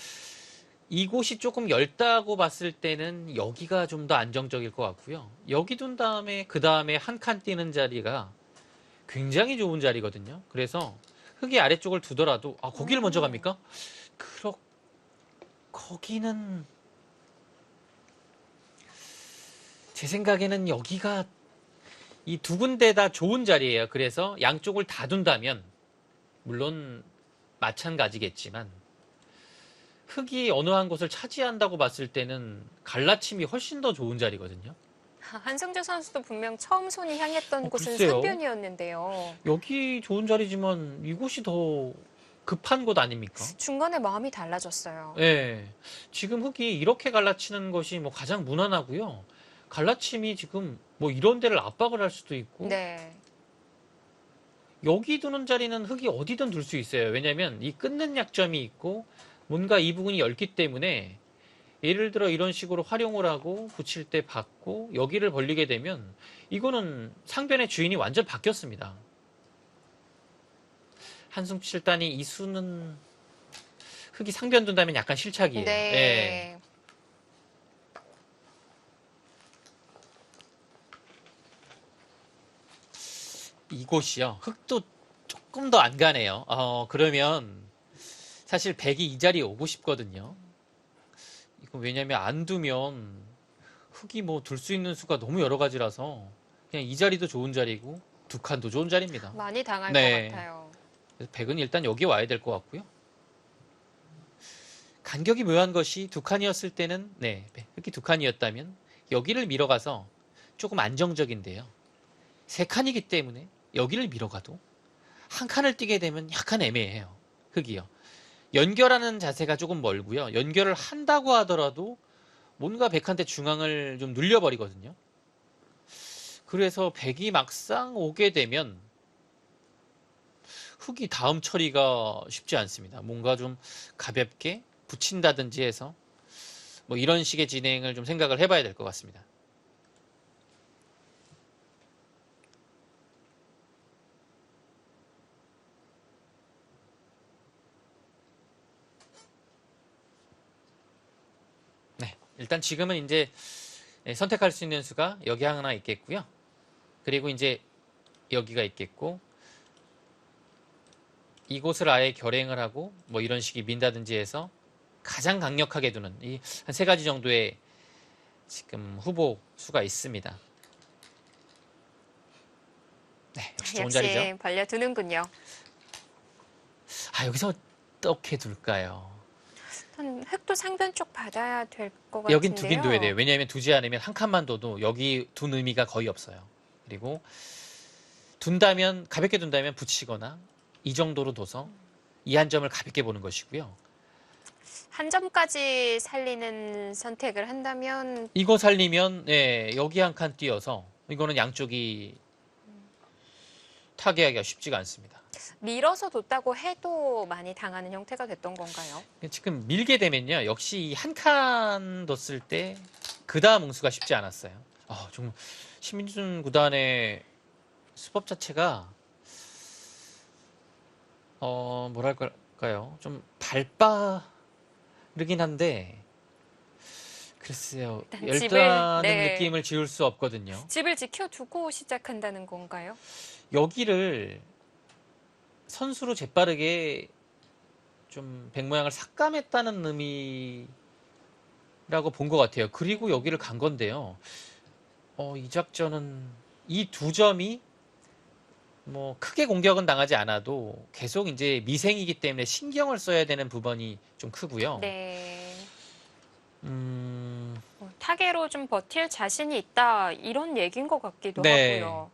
Speaker 2: 이곳이 조금 넓다고 봤을 때는 여기가 좀 더 안정적일 것 같고요. 여기 둔 다음에 그 다음에 한 칸 뛰는 자리가 굉장히 좋은 자리거든요. 그래서 흙이 아래쪽을 두더라도 거기를 먼저 갑니까? 거기는 제 생각에는 여기가 이 두 군데 다 좋은 자리예요. 그래서 양쪽을 다 둔다면 물론 마찬가지겠지만 흙이 어느 한 곳을 차지한다고 봤을 때는 갈라침이 훨씬 더 좋은 자리거든요.
Speaker 1: 한승주 선수도 분명 처음 손이 향했던 곳은
Speaker 2: 글쎄요.
Speaker 1: 상변이었는데요.
Speaker 2: 여기 좋은 자리지만 이곳이 더 급한 곳 아닙니까?
Speaker 1: 중간에 마음이 달라졌어요.
Speaker 2: 네. 지금 흙이 이렇게 갈라치는 것이 뭐 가장 무난하고요. 갈라침이 지금 뭐 이런 데를 압박을 할 수도 있고
Speaker 1: 네.
Speaker 2: 여기 두는 자리는 흙이 어디든 둘 수 있어요. 왜냐하면 이 끊는 약점이 있고 뭔가 이 부분이 넓기 때문에 예를 들어 이런 식으로 활용을 하고 붙일 때 받고 여기를 벌리게 되면 이거는 상변의 주인이 완전 바뀌었습니다. 한숨 칠단이 이 수는 흙이 상변 둔다면 약간 실착이에요.
Speaker 1: 네.
Speaker 2: 예. 이곳이요. 흙도 조금 더 안 가네요. 그러면 사실 100이 이 자리에 오고 싶거든요. 이거 왜냐면 안 두면 흙이 뭐 둘 수 있는 수가 너무 여러 가지라서 그냥 이 자리도 좋은 자리고 두 칸도 좋은 자리입니다.
Speaker 1: 많이 당할
Speaker 2: 네.
Speaker 1: 것 같아요.
Speaker 2: 그래서 100은 일단 여기 와야 될 것 같고요. 간격이 묘한 것이 두 칸이었을 때는 흙이 두 칸이었다면 여기를 밀어가서 조금 안정적인데요. 세 칸이기 때문에 여기를 밀어가도 한 칸을 뛰게 되면 약간 애매해요. 흙이요. 연결하는 자세가 조금 멀고요. 연결을 한다고 하더라도 뭔가 백한테 중앙을 좀 눌려버리거든요. 그래서 백이 막상 오게 되면 흙이 다음 처리가 쉽지 않습니다. 뭔가 좀 가볍게 붙인다든지 해서 뭐 이런 식의 진행을 좀 생각을 해봐야 될 것 같습니다. 네, 일단 지금은 이제 선택할 수 있는 수가 여기 하나 있겠고요. 그리고 이제 여기가 있겠고 이곳을 아예 결행을 하고 뭐 이런 식이 민다든지 해서 가장 강력하게 두는 이 한 세 가지 정도의 지금 후보 수가 있습니다. 네, 역시 좋은
Speaker 1: 역시
Speaker 2: 자리죠.
Speaker 1: 벌려두는군요.
Speaker 2: 여기서 어떻게 둘까요?
Speaker 1: 전 흙도 상변 쪽 받아야 될 것 같은데요.
Speaker 2: 여긴 두긴 둬야 돼요. 왜냐하면 두지 않으면 한 칸만 둬도 여기 둔 의미가 거의 없어요. 그리고 둔다면 가볍게 둔다면 붙이거나 이 정도로 둬서 이 한 점을 가볍게 보는 것이고요.
Speaker 1: 한 점까지 살리는 선택을 한다면
Speaker 2: 이거 살리면 여기 한 칸 띄어서 이거는 양쪽이 타개하기가 쉽지가 않습니다.
Speaker 1: 밀어서 뒀다고 해도 많이 당하는 형태가 됐던 건가요?
Speaker 2: 지금 밀게 되면요. 역시 이 한 칸 뒀을 때 그 다음 응수가 쉽지 않았어요. 좀 신민준 구단의 수법 자체가 뭐랄까요? 좀 발빠르긴 한데 글쎄요.
Speaker 1: 일단
Speaker 2: 열다는
Speaker 1: 네.
Speaker 2: 느낌을 지울 수 없거든요.
Speaker 1: 집을 지켜두고 시작한다는 건가요?
Speaker 2: 여기를 선수로 재빠르게 좀 백 모양을 삭감했다는 의미라고 본 것 같아요. 그리고 여기를 간 건데요. 이 작전은 이 두 점이 뭐 크게 공격은 당하지 않아도 계속 이제 미생이기 때문에 신경을 써야 되는 부분이 좀 크고요.
Speaker 1: 네.
Speaker 2: 음,
Speaker 1: 타계로 좀 버틸 자신이 있다 이런 얘기인 것 같기도
Speaker 2: 네.
Speaker 1: 하고요.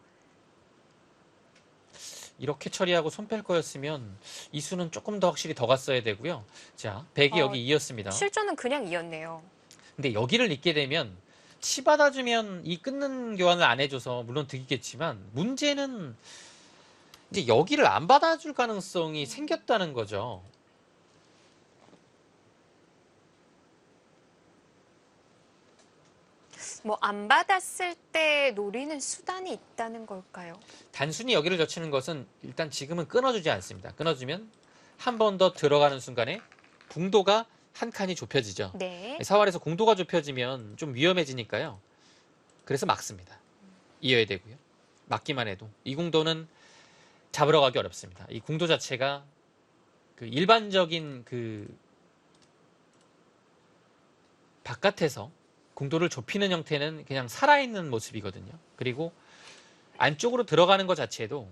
Speaker 2: 이렇게 처리하고 손 뺄 거였으면 이수는 조금 더 확실히 더 갔어야 되고요. 자, 백이 여기 이었습니다.
Speaker 1: 실전은 그냥 이었네요.
Speaker 2: 근데 여기를 잊게 되면 치 받아주면 이 끊는 교환을 안 해줘서 물론 득이겠지만 문제는 이제 여기를 안 받아줄 가능성이 생겼다는 거죠.
Speaker 1: 뭐 안 받았을 때 노리는 수단이 있다는 걸까요?
Speaker 2: 단순히 여기를 젖히는 것은 일단 지금은 끊어주지 않습니다. 끊어주면 한 번 더 들어가는 순간에 공도가 한 칸이 좁혀지죠.
Speaker 1: 네.
Speaker 2: 사활에서 공도가 좁혀지면 좀 위험해지니까요. 그래서 막습니다. 이어야 되고요. 막기만 해도 이 공도는 잡으러 가기 어렵습니다. 이 공도 자체가 그 일반적인 그 바깥에서 공도를 좁히는 형태는 그냥 살아있는 모습이거든요. 그리고 안쪽으로 들어가는 것 자체도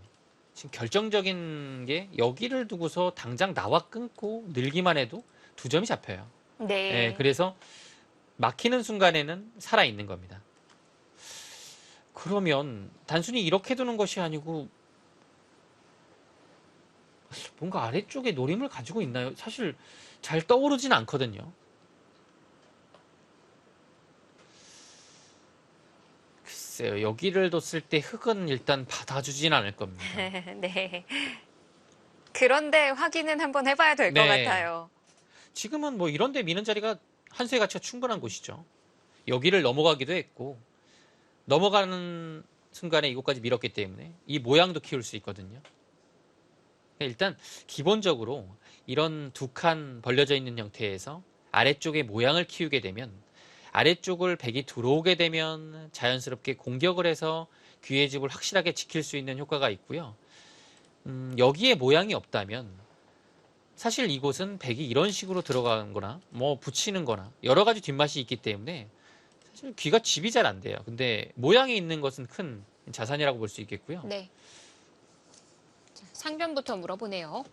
Speaker 2: 지금 결정적인 게 여기를 두고서 당장 나와 끊고 늘기만 해도 두 점이 잡혀요.
Speaker 1: 네.
Speaker 2: 그래서 막히는 순간에는 살아있는 겁니다. 그러면 단순히 이렇게 두는 것이 아니고 뭔가 아래쪽에 노림을 가지고 있나요? 사실 잘 떠오르진 않거든요. 글쎄요. 여기를 뒀을 때 흙은 일단 받아주진 않을 겁니다.
Speaker 1: 네. 그런데 확인은 한번 해봐야 될 것
Speaker 2: 네.
Speaker 1: 같아요.
Speaker 2: 지금은 뭐 이런 데 미는 자리가 한 수의 가치가 충분한 곳이죠. 여기를 넘어가기도 했고 넘어가는 순간에 이곳까지 밀었기 때문에 이 모양도 키울 수 있거든요. 일단 기본적으로 이런 두 칸 벌려져 있는 형태에서 아래쪽의 모양을 키우게 되면 아래쪽을 백이 들어오게 되면 자연스럽게 공격을 해서 귀의 집을 확실하게 지킬 수 있는 효과가 있고요. 여기에 모양이 없다면 사실 이곳은 백이 이런 식으로 들어가는 거나 뭐 붙이는 거나 여러 가지 뒷맛이 있기 때문에 사실 귀가 집이 잘 안 돼요. 근데 모양이 있는 것은 큰 자산이라고 볼 수 있겠고요.
Speaker 1: 네. 자, 상변부터 물어보네요.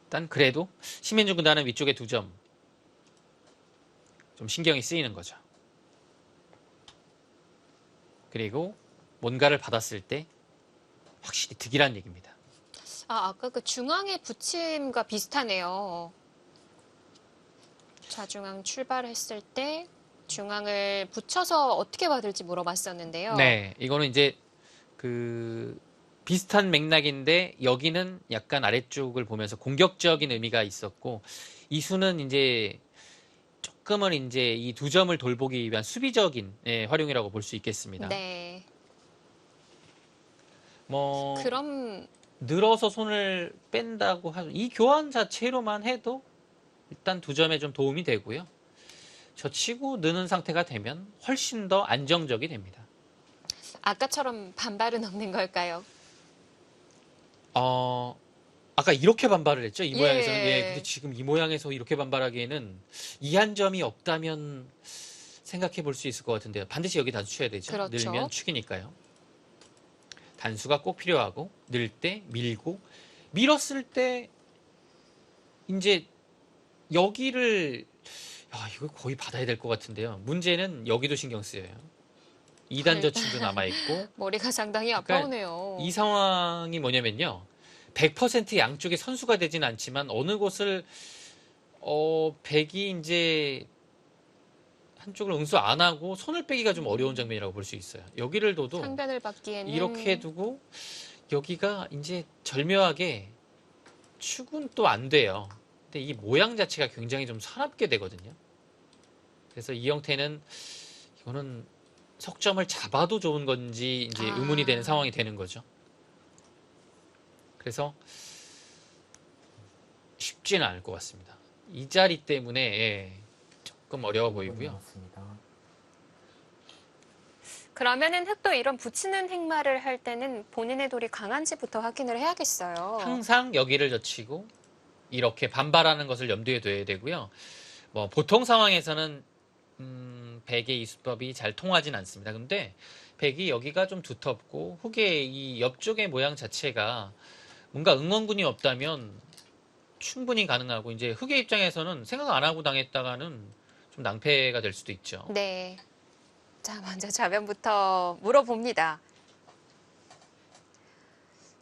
Speaker 2: 일단 그래도 심현준 구단은 위쪽에 두 점 좀 신경이 쓰이는 거죠. 그리고 뭔가를 받았을 때 확실히 득이란 얘기입니다.
Speaker 1: 아까 그 중앙의 붙임과 비슷하네요. 좌중앙 출발했을 때 중앙을 붙여서 어떻게 받을지 물어봤었는데요.
Speaker 2: 네, 이거는 이제 그 비슷한 맥락인데 여기는 약간 아래쪽을 보면서 공격적인 의미가 있었고 이수는 이제 조금은 이제 이 두 점을 돌보기 위한 수비적인 활용이라고 볼 수 있겠습니다.
Speaker 1: 네.
Speaker 2: 뭐
Speaker 1: 그럼
Speaker 2: 늘어서 손을 뺀다고 하죠. 이 교환 자체로만 해도 일단 두 점에 좀 도움이 되고요. 젖히고 느는 상태가 되면 훨씬 더 안정적이 됩니다.
Speaker 1: 아까처럼 반발은 없는 걸까요?
Speaker 2: 아까 이렇게 반발을 했죠? 이
Speaker 1: 예.
Speaker 2: 모양에서는. 근데 지금 이 모양에서 이렇게 반발하기에는 이 한 점이 없다면 생각해 볼 수 있을 것 같은데요. 반드시 여기 단수 쳐야 되죠.
Speaker 1: 그렇죠.
Speaker 2: 늘면 축이니까요. 단수가 꼭 필요하고 늘 때 밀고 밀었을 때 이제 여기를 이거 거의 받아야 될 것 같은데요. 문제는 여기도 신경 쓰여요. 2단 저침도 남아있고
Speaker 1: 머리가 상당히
Speaker 2: 그러니까
Speaker 1: 아파오네요.
Speaker 2: 이 상황이 뭐냐면요. 100% 양쪽의 선수가 되진 않지만 어느 곳을 백이 이제 한쪽을 응수 안 하고 손을 빼기가 좀 어려운 장면이라고 볼 수 있어요. 여기를 둬도
Speaker 1: 상변을 받기에는
Speaker 2: 이렇게 두고 여기가 이제 절묘하게 축은 또 안 돼요. 근데 이 모양 자체가 굉장히 좀 사납게 되거든요. 그래서 이 형태는 이거는 석점을 잡아도 좋은 건지 이제 의문이 되는 상황이 되는 거죠. 그래서 쉽지는 않을 것 같습니다. 이 자리 때문에 조금 어려워 보이고요.
Speaker 1: 그러면은 흑도 이런 붙이는 행마를 할 때는 본인의 돌이 강한지부터 확인을 해야겠어요.
Speaker 2: 항상 여기를 젖히고 이렇게 반발하는 것을 염두에 둬야 되고요. 뭐 보통 상황에서는 백의 이 수법이 잘 통하진 않습니다. 근데 백이 여기가 좀 두텁고 흑의 이 옆쪽의 모양 자체가 뭔가 응원군이 없다면 충분히 가능하고 이제 흑의 입장에서는 생각 안 하고 당했다가는 좀 낭패가 될 수도 있죠.
Speaker 1: 네. 자, 먼저 좌변부터 물어봅니다.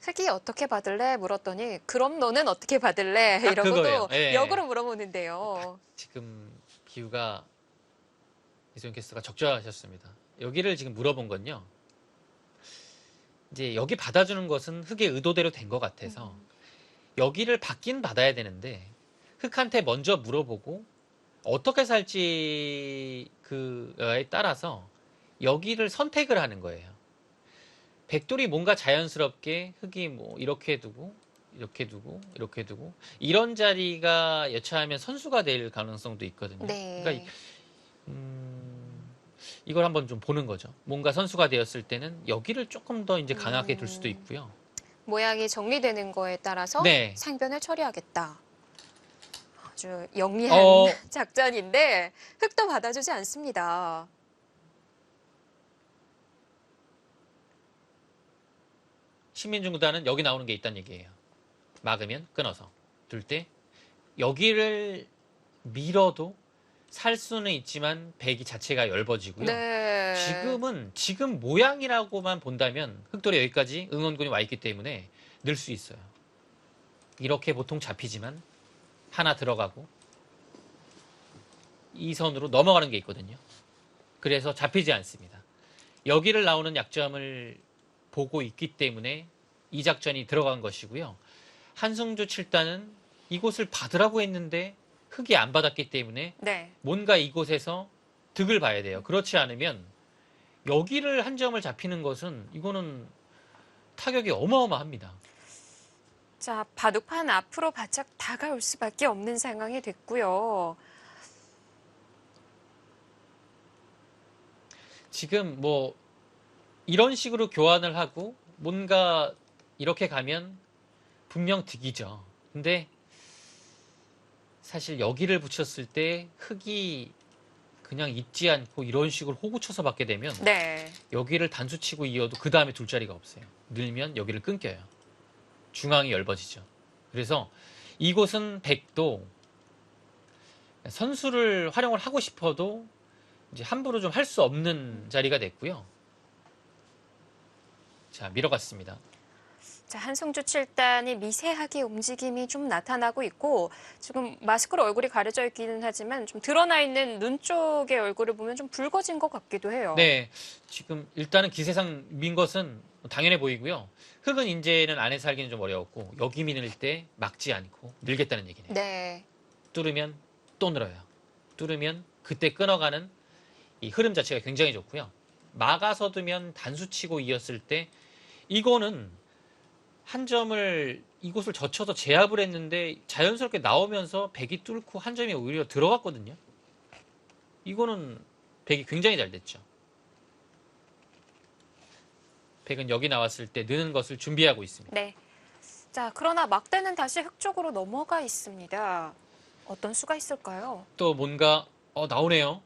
Speaker 1: 흑이 어떻게 받을래? 물었더니 그럼 너는 어떻게 받을래?
Speaker 2: 딱
Speaker 1: 이러고
Speaker 2: 그거예요.
Speaker 1: 또
Speaker 2: 예.
Speaker 1: 역으로 물어보는데요.
Speaker 2: 지금 비유가 이소영 캐스터가 적절하셨습니다. 여기를 지금 물어본 건요. 이제 여기 받아주는 것은 흑의 의도대로 된 것 같아서 여기를 받긴 받아야 되는데 흑한테 먼저 물어보고 어떻게 살지 그에 따라서 여기를 선택을 하는 거예요. 백돌이 뭔가 자연스럽게 흑이 뭐 이렇게 두고 이렇게 두고 이렇게 두고 이런 자리가 여차하면 선수가 될 가능성도 있거든요.
Speaker 1: 네.
Speaker 2: 그러니까 이걸 한번 좀 보는 거죠. 뭔가 선수가 되었을 때는 여기를 조금 더 이제 강하게 둘 수도 있고요.
Speaker 1: 모양이 정리되는 거에 따라서
Speaker 2: 네.
Speaker 1: 상변을 처리하겠다. 아주 영리한 작전인데 흑도 받아주지 않습니다.
Speaker 2: 신민중구단은 여기 나오는 게 있다는 얘기예요. 막으면 끊어서 둘 때 여기를 밀어도 살 수는 있지만 백이 자체가 엷어지고요.
Speaker 1: 네.
Speaker 2: 지금 모양이라고만 본다면 흑돌이 여기까지 응원군이 와 있기 때문에 늘 수 있어요. 이렇게 보통 잡히지만 하나 들어가고 이 선으로 넘어가는 게 있거든요. 그래서 잡히지 않습니다. 여기를 나오는 약점을 보고 있기 때문에 이 작전이 들어간 것이고요. 한승주 7단은 이곳을 받으라고 했는데 흑이 안 받았기 때문에
Speaker 1: 네.
Speaker 2: 뭔가 이곳에서 득을 봐야 돼요. 그렇지 않으면 여기를 한 점을 잡히는 것은 이거는 타격이 어마어마합니다.
Speaker 1: 자, 바둑판 앞으로 바짝 다가올 수밖에 없는 상황이 됐고요.
Speaker 2: 지금 뭐 이런 식으로 교환을 하고 뭔가 이렇게 가면 분명 득이죠. 근데 사실 여기를 붙였을 때 흑이 그냥 있지 않고 이런 식으로 호구 쳐서 받게 되면
Speaker 1: 네.
Speaker 2: 여기를 단수 치고 이어도 그 다음에 둘 자리가 없어요. 늘면 여기를 끊겨요. 중앙이 엷어지죠. 그래서 이곳은 백도 선수를 활용을 하고 싶어도 이제 함부로 좀 할 수 없는 자리가 됐고요. 자, 밀어갔습니다.
Speaker 1: 자, 한승주 7단이 미세하게 움직임이 좀 나타나고 있고 지금 마스크로 얼굴이 가려져 있기는 하지만 좀 드러나 있는 눈 쪽의 얼굴을 보면 좀 붉어진 것 같기도 해요.
Speaker 2: 네, 지금 일단은 기세상 민 것은 당연해 보이고요. 흑은 이제는 안에서 살기는 좀 어려웠고 여기 미는 때 막지 않고 늘겠다는 얘기네요.
Speaker 1: 네.
Speaker 2: 뚫으면 또 늘어요. 뚫으면 그때 끊어가는 이 흐름 자체가 굉장히 좋고요. 막아서 두면 단수치고 이었을 때 이거는 한 점을 이곳을 젖혀서 제압을 했는데 자연스럽게 나오면서 백이 뚫고 한 점이 오히려 들어갔거든요. 이거는 백이 굉장히 잘 됐죠. 백은 여기 나왔을 때 느는 것을 준비하고 있습니다.
Speaker 1: 네. 자, 그러나 막대는 다시 흑 쪽으로 넘어가 있습니다. 어떤 수가 있을까요?
Speaker 2: 또 뭔가 나오네요.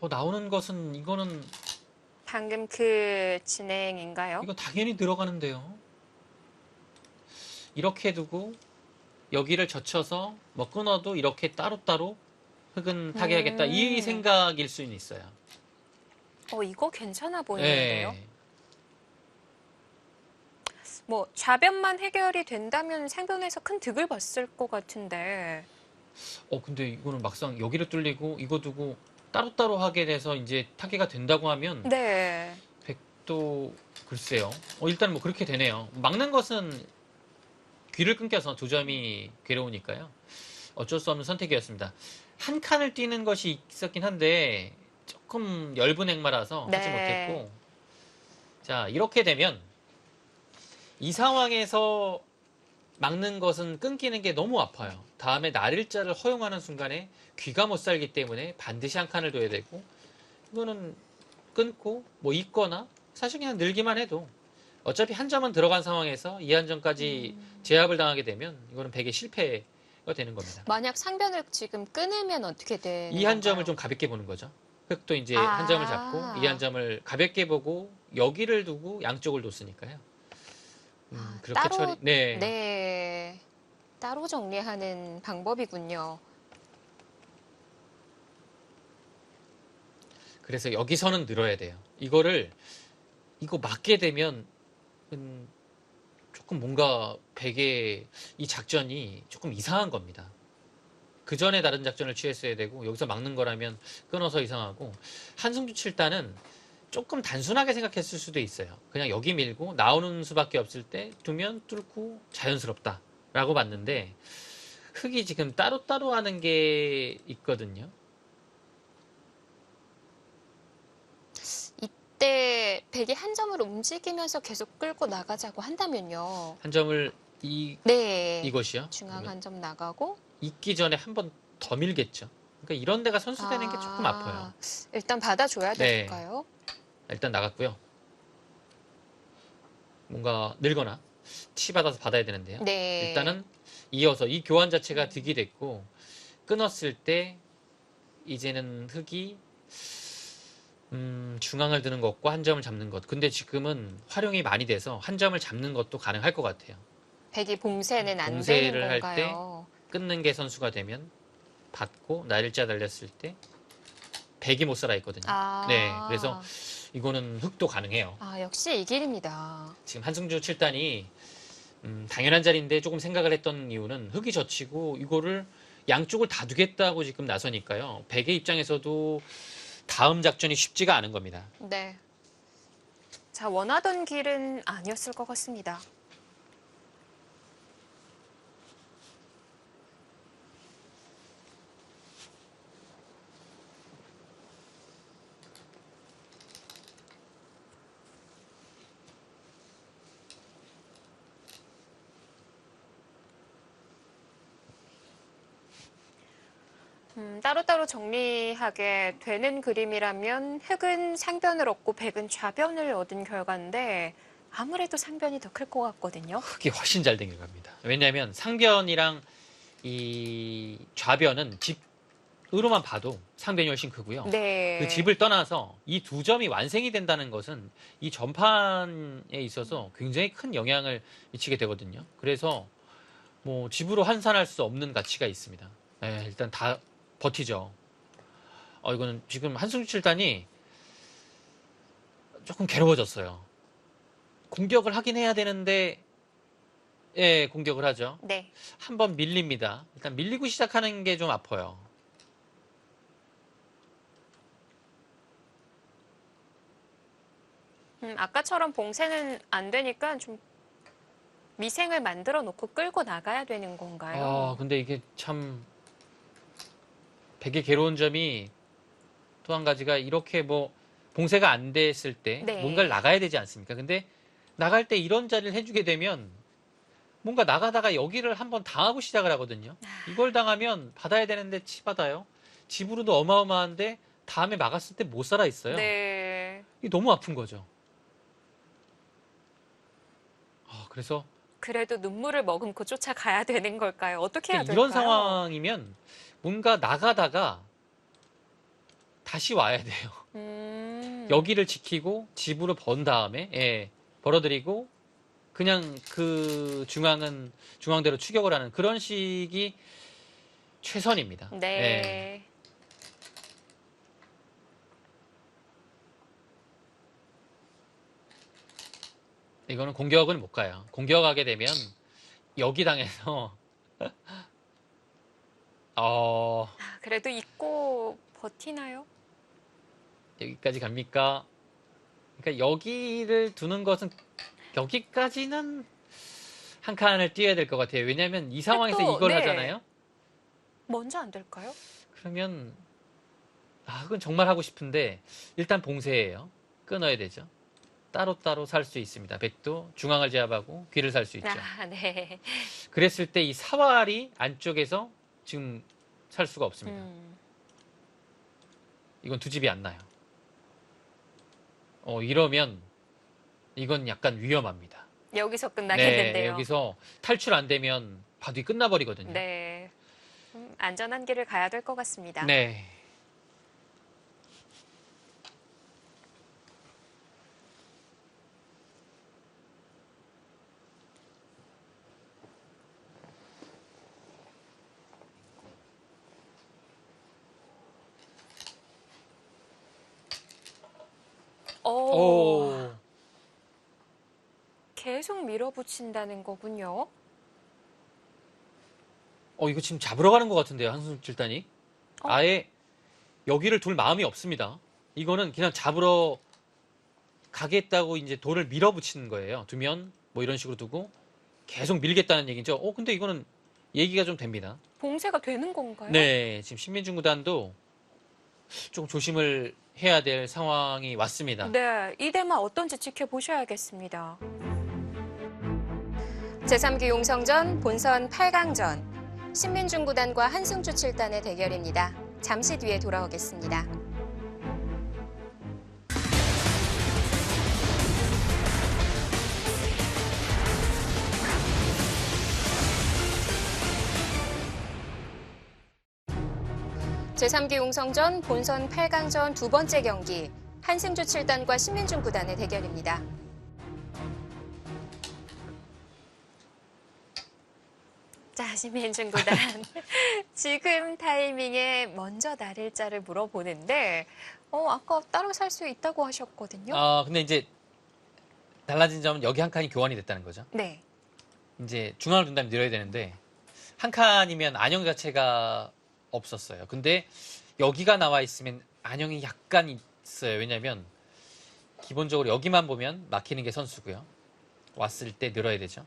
Speaker 2: 나오는 것은 이거는
Speaker 1: 방금 그 진행인가요?
Speaker 2: 이거 당연히 들어가는데요. 이렇게 두고 여기를 젖혀서 뭐 끊어도 이렇게 따로따로 흑은 타개하겠다 이 생각일 수는 있어요.
Speaker 1: 이거 괜찮아 보이는데요.
Speaker 2: 네.
Speaker 1: 뭐 좌변만 해결이 된다면 상변에서 큰 득을 봤을 것 같은데.
Speaker 2: 근데 이거는 막상 여기를 뚫리고 이거 두고 따로따로 하게 돼서 이제 타개가 된다고 하면
Speaker 1: 네.
Speaker 2: 백도 글쎄요. 일단 뭐 그렇게 되네요. 막는 것은 귀를 끊겨서 두 점이 괴로우니까요. 어쩔 수 없는 선택이었습니다. 한 칸을 뛰는 것이 있었긴 한데 조금 엷은 액마라서 하지
Speaker 1: 네.
Speaker 2: 못했고, 자, 이렇게 되면 이 상황에서 막는 것은 끊기는 게 너무 아파요. 다음에 날일자를 허용하는 순간에 귀가 못 살기 때문에 반드시 한 칸을 둬야 되고, 이거는 끊고 뭐 있거나 사실 그냥 늘기만 해도 어차피 한 점은 들어간 상황에서 이 한 점까지 제압을 당하게 되면 이거는 100의 실패가 되는 겁니다.
Speaker 1: 만약 상변을 지금 끊으면 어떻게 되는
Speaker 2: 이 한 점을
Speaker 1: 건가요?
Speaker 2: 좀 가볍게 보는 거죠. 흑도 이제
Speaker 1: 아.
Speaker 2: 한 점을 잡고 이 한 점을 가볍게 보고 여기를 두고 양쪽을 뒀으니까요. 그렇게
Speaker 1: 따로
Speaker 2: 네.
Speaker 1: 네. 따로 정리하는 방법이군요.
Speaker 2: 그래서 여기서는 늘어야 돼요. 이거 맞게 되면 조금 뭔가 백의 이 작전이 조금 이상한 겁니다. 그 전에 다른 작전을 취했어야 되고 여기서 막는 거라면 끊어서 이상하고, 한승주 7단은 조금 단순하게 생각했을 수도 있어요. 그냥 여기 밀고 나오는 수밖에 없을 때 두면 뚫고 자연스럽다라고 봤는데 흑이 지금 따로따로 하는 게 있거든요.
Speaker 1: 이때 백이 한 점을 움직이면서 계속 끌고 나가자고 한다면요.
Speaker 2: 한 점을
Speaker 1: 네.
Speaker 2: 이것이요.
Speaker 1: 중앙 한 점 나가고.
Speaker 2: 있기 전에 한 번 더 밀겠죠. 그러니까 이런 데가 선수되는 게 조금 아파요.
Speaker 1: 일단 받아줘야
Speaker 2: 네.
Speaker 1: 될까요?
Speaker 2: 일단 나갔고요. 뭔가 늘거나 치받아서 받아야 되는데요.
Speaker 1: 네.
Speaker 2: 일단은 이어서 이 교환 자체가 득이 됐고, 끊었을 때 이제는 흑이 중앙을 드는 것과 한 점을 잡는 것. 근데 지금은 활용이 많이 돼서 한 점을 잡는 것도 가능할 것 같아요.
Speaker 1: 백이 봉쇄는 안 되는
Speaker 2: 봉쇄를 할 때
Speaker 1: 건가요?
Speaker 2: 끊는 게 선수가 되면 받고 날일자 달렸을 때 백이 못 살아 있거든요.
Speaker 1: 아.
Speaker 2: 네, 그래서 이거는 흑도 가능해요.
Speaker 1: 역시 이 길입니다.
Speaker 2: 지금 한승주 7단이 당연한 자리인데 조금 생각을 했던 이유는 흑이 젖히고 이거를 양쪽을 다 두겠다고 지금 나서니까요. 백의 입장에서도 다음 작전이 쉽지가 않은 겁니다.
Speaker 1: 네. 자, 원하던 길은 아니었을 것 같습니다. 따로따로 정리하게 되는 그림이라면 흑은 상변을 얻고 백은 좌변을 얻은 결과인데 아무래도 상변이 더 클 것 같거든요.
Speaker 2: 흑이 훨씬 잘 된 결과입니다. 왜냐하면 상변이랑 이 좌변은 집으로만 봐도 상변이 훨씬 크고요.
Speaker 1: 네.
Speaker 2: 그 집을 떠나서 이 두 점이 완성이 된다는 것은 이 전판에 있어서 굉장히 큰 영향을 미치게 되거든요. 그래서 뭐 집으로 환산할 수 없는 가치가 있습니다. 네, 일단 다 버티죠. 이거는 지금 한승주 7단이 조금 괴로워졌어요. 공격을 하긴 해야 되는데, 예, 공격을 하죠.
Speaker 1: 네.
Speaker 2: 한번 밀립니다. 일단 밀리고 시작하는 게 좀 아파요.
Speaker 1: 아까처럼 봉쇄는 안 되니까 좀 미생을 만들어 놓고 끌고 나가야 되는 건가요?
Speaker 2: 근데 이게 참 되게 괴로운 점이 또 한 가지가 이렇게 뭐 봉쇄가 안 됐을 때
Speaker 1: 네.
Speaker 2: 뭔가를 나가야 되지 않습니까? 근데 나갈 때 이런 자리를 해주게 되면 뭔가 나가다가 여기를 한번 당하고 시작을 하거든요. 이걸 당하면 받아야 되는데 치받아요. 집으로도 어마어마한데 다음에 막았을 때 못 살아 있어요.
Speaker 1: 네.
Speaker 2: 이게 너무 아픈 거죠. 그래서
Speaker 1: 그래도 눈물을 머금고 쫓아가야 되는 걸까요? 어떻게 해야 될까요?
Speaker 2: 이런 상황이면 뭔가 나가다가 다시 와야 돼요. 여기를 지키고 집으로 번 다음에, 예, 벌어들이고 그냥 그 중앙대로 추격을 하는 그런 식이 최선입니다.
Speaker 1: 네.
Speaker 2: 예. 이거는 공격은 못 가요. 공격하게 되면 여기 당해서
Speaker 1: 그래도 잊고 버티나요?
Speaker 2: 여기까지 갑니까? 그러니까 여기를 두는 것은 여기까지는 한 칸을 띄어야 될 것 같아요. 왜냐하면 이 상황에서
Speaker 1: 또,
Speaker 2: 이걸
Speaker 1: 네.
Speaker 2: 하잖아요.
Speaker 1: 먼저 안 될까요?
Speaker 2: 그러면 그건 정말 하고 싶은데 일단 봉쇄예요. 끊어야 되죠. 따로따로 살 수 있습니다. 백도 중앙을 제압하고 귀를 살 수 있죠.
Speaker 1: 네.
Speaker 2: 그랬을 때 이 사활이 안쪽에서 지금 살 수가 없습니다. 이건 두 집이 안 나요. 이러면 이건 약간 위험합니다.
Speaker 1: 여기서
Speaker 2: 네,
Speaker 1: 끝나겠는데요.
Speaker 2: 여기서 탈출 안 되면 바둑이 끝나버리거든요.
Speaker 1: 네. 안전한 길을 가야 될 것 같습니다.
Speaker 2: 네. 오.
Speaker 1: 계속 밀어붙인다는 거군요.
Speaker 2: 이거 지금 잡으러 가는 것 같은데요, 한승 칠단이. 아예 여기를 둘 마음이 없습니다. 이거는 그냥 잡으러 가겠다고 이제 돌을 밀어붙이는 거예요. 두면 뭐 이런 식으로 두고 계속 밀겠다는 얘기죠. 근데 이거는 얘기가 좀 됩니다.
Speaker 1: 봉쇄가 되는 건가요?
Speaker 2: 네, 지금 신민중 구단도 좀 조심을 해야 될 상황이 왔습니다.
Speaker 1: 네, 이 대만 어떤지 지켜보셔야겠습니다. 제3기 용성전 본선 8강전 신민중 구단과 한승주 7단의 대결입니다. 잠시 뒤에 돌아오겠습니다. 제3기 용성전 본선 8강전 두 번째 경기 한승주 7단과 신민중 구단의 대결입니다. 자, 신민중 구단. 지금 타이밍에 먼저 날일자를 물어보는데 아까 따로 살 수 있다고 하셨거든요.
Speaker 2: 근데 이제 달라진 점은 여기 한 칸이 교환이 됐다는 거죠.
Speaker 1: 네.
Speaker 2: 이제 중앙을 둔다면 늘어야 되는데 한 칸이면 안형 자체가 없었어요. 근데 여기가 나와 있으면 안형이 약간 있어요. 왜냐면 기본적으로 여기만 보면 막히는 게 선수고요. 왔을 때 늘어야 되죠.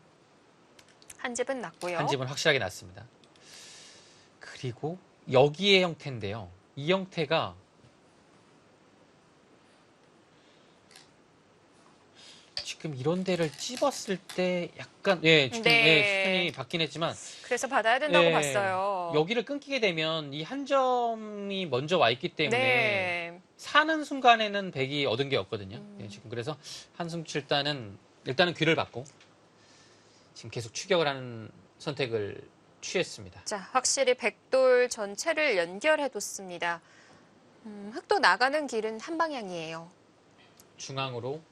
Speaker 1: 한 집은 났고요.
Speaker 2: 한 집은 확실하게 났습니다. 그리고 여기의 형태인데요. 이 형태가 지금 이런 데를 찝었을 때 약간 수준이 바뀌긴 했지만
Speaker 1: 그래서 받아야 된다고
Speaker 2: 네,
Speaker 1: 봤어요.
Speaker 2: 여기를 끊기게 되면 이 한 점이 먼저 와 있기 때문에
Speaker 1: 네.
Speaker 2: 사는 순간에는 백이 얻은 게 없거든요. 지금 그래서 한승 칠단은 일단은 귀를 받고 지금 계속 추격을 하는 선택을 취했습니다.
Speaker 1: 자, 확실히 백돌 전체를 연결해뒀습니다. 흑도 나가는 길은 한 방향이에요.
Speaker 2: 중앙으로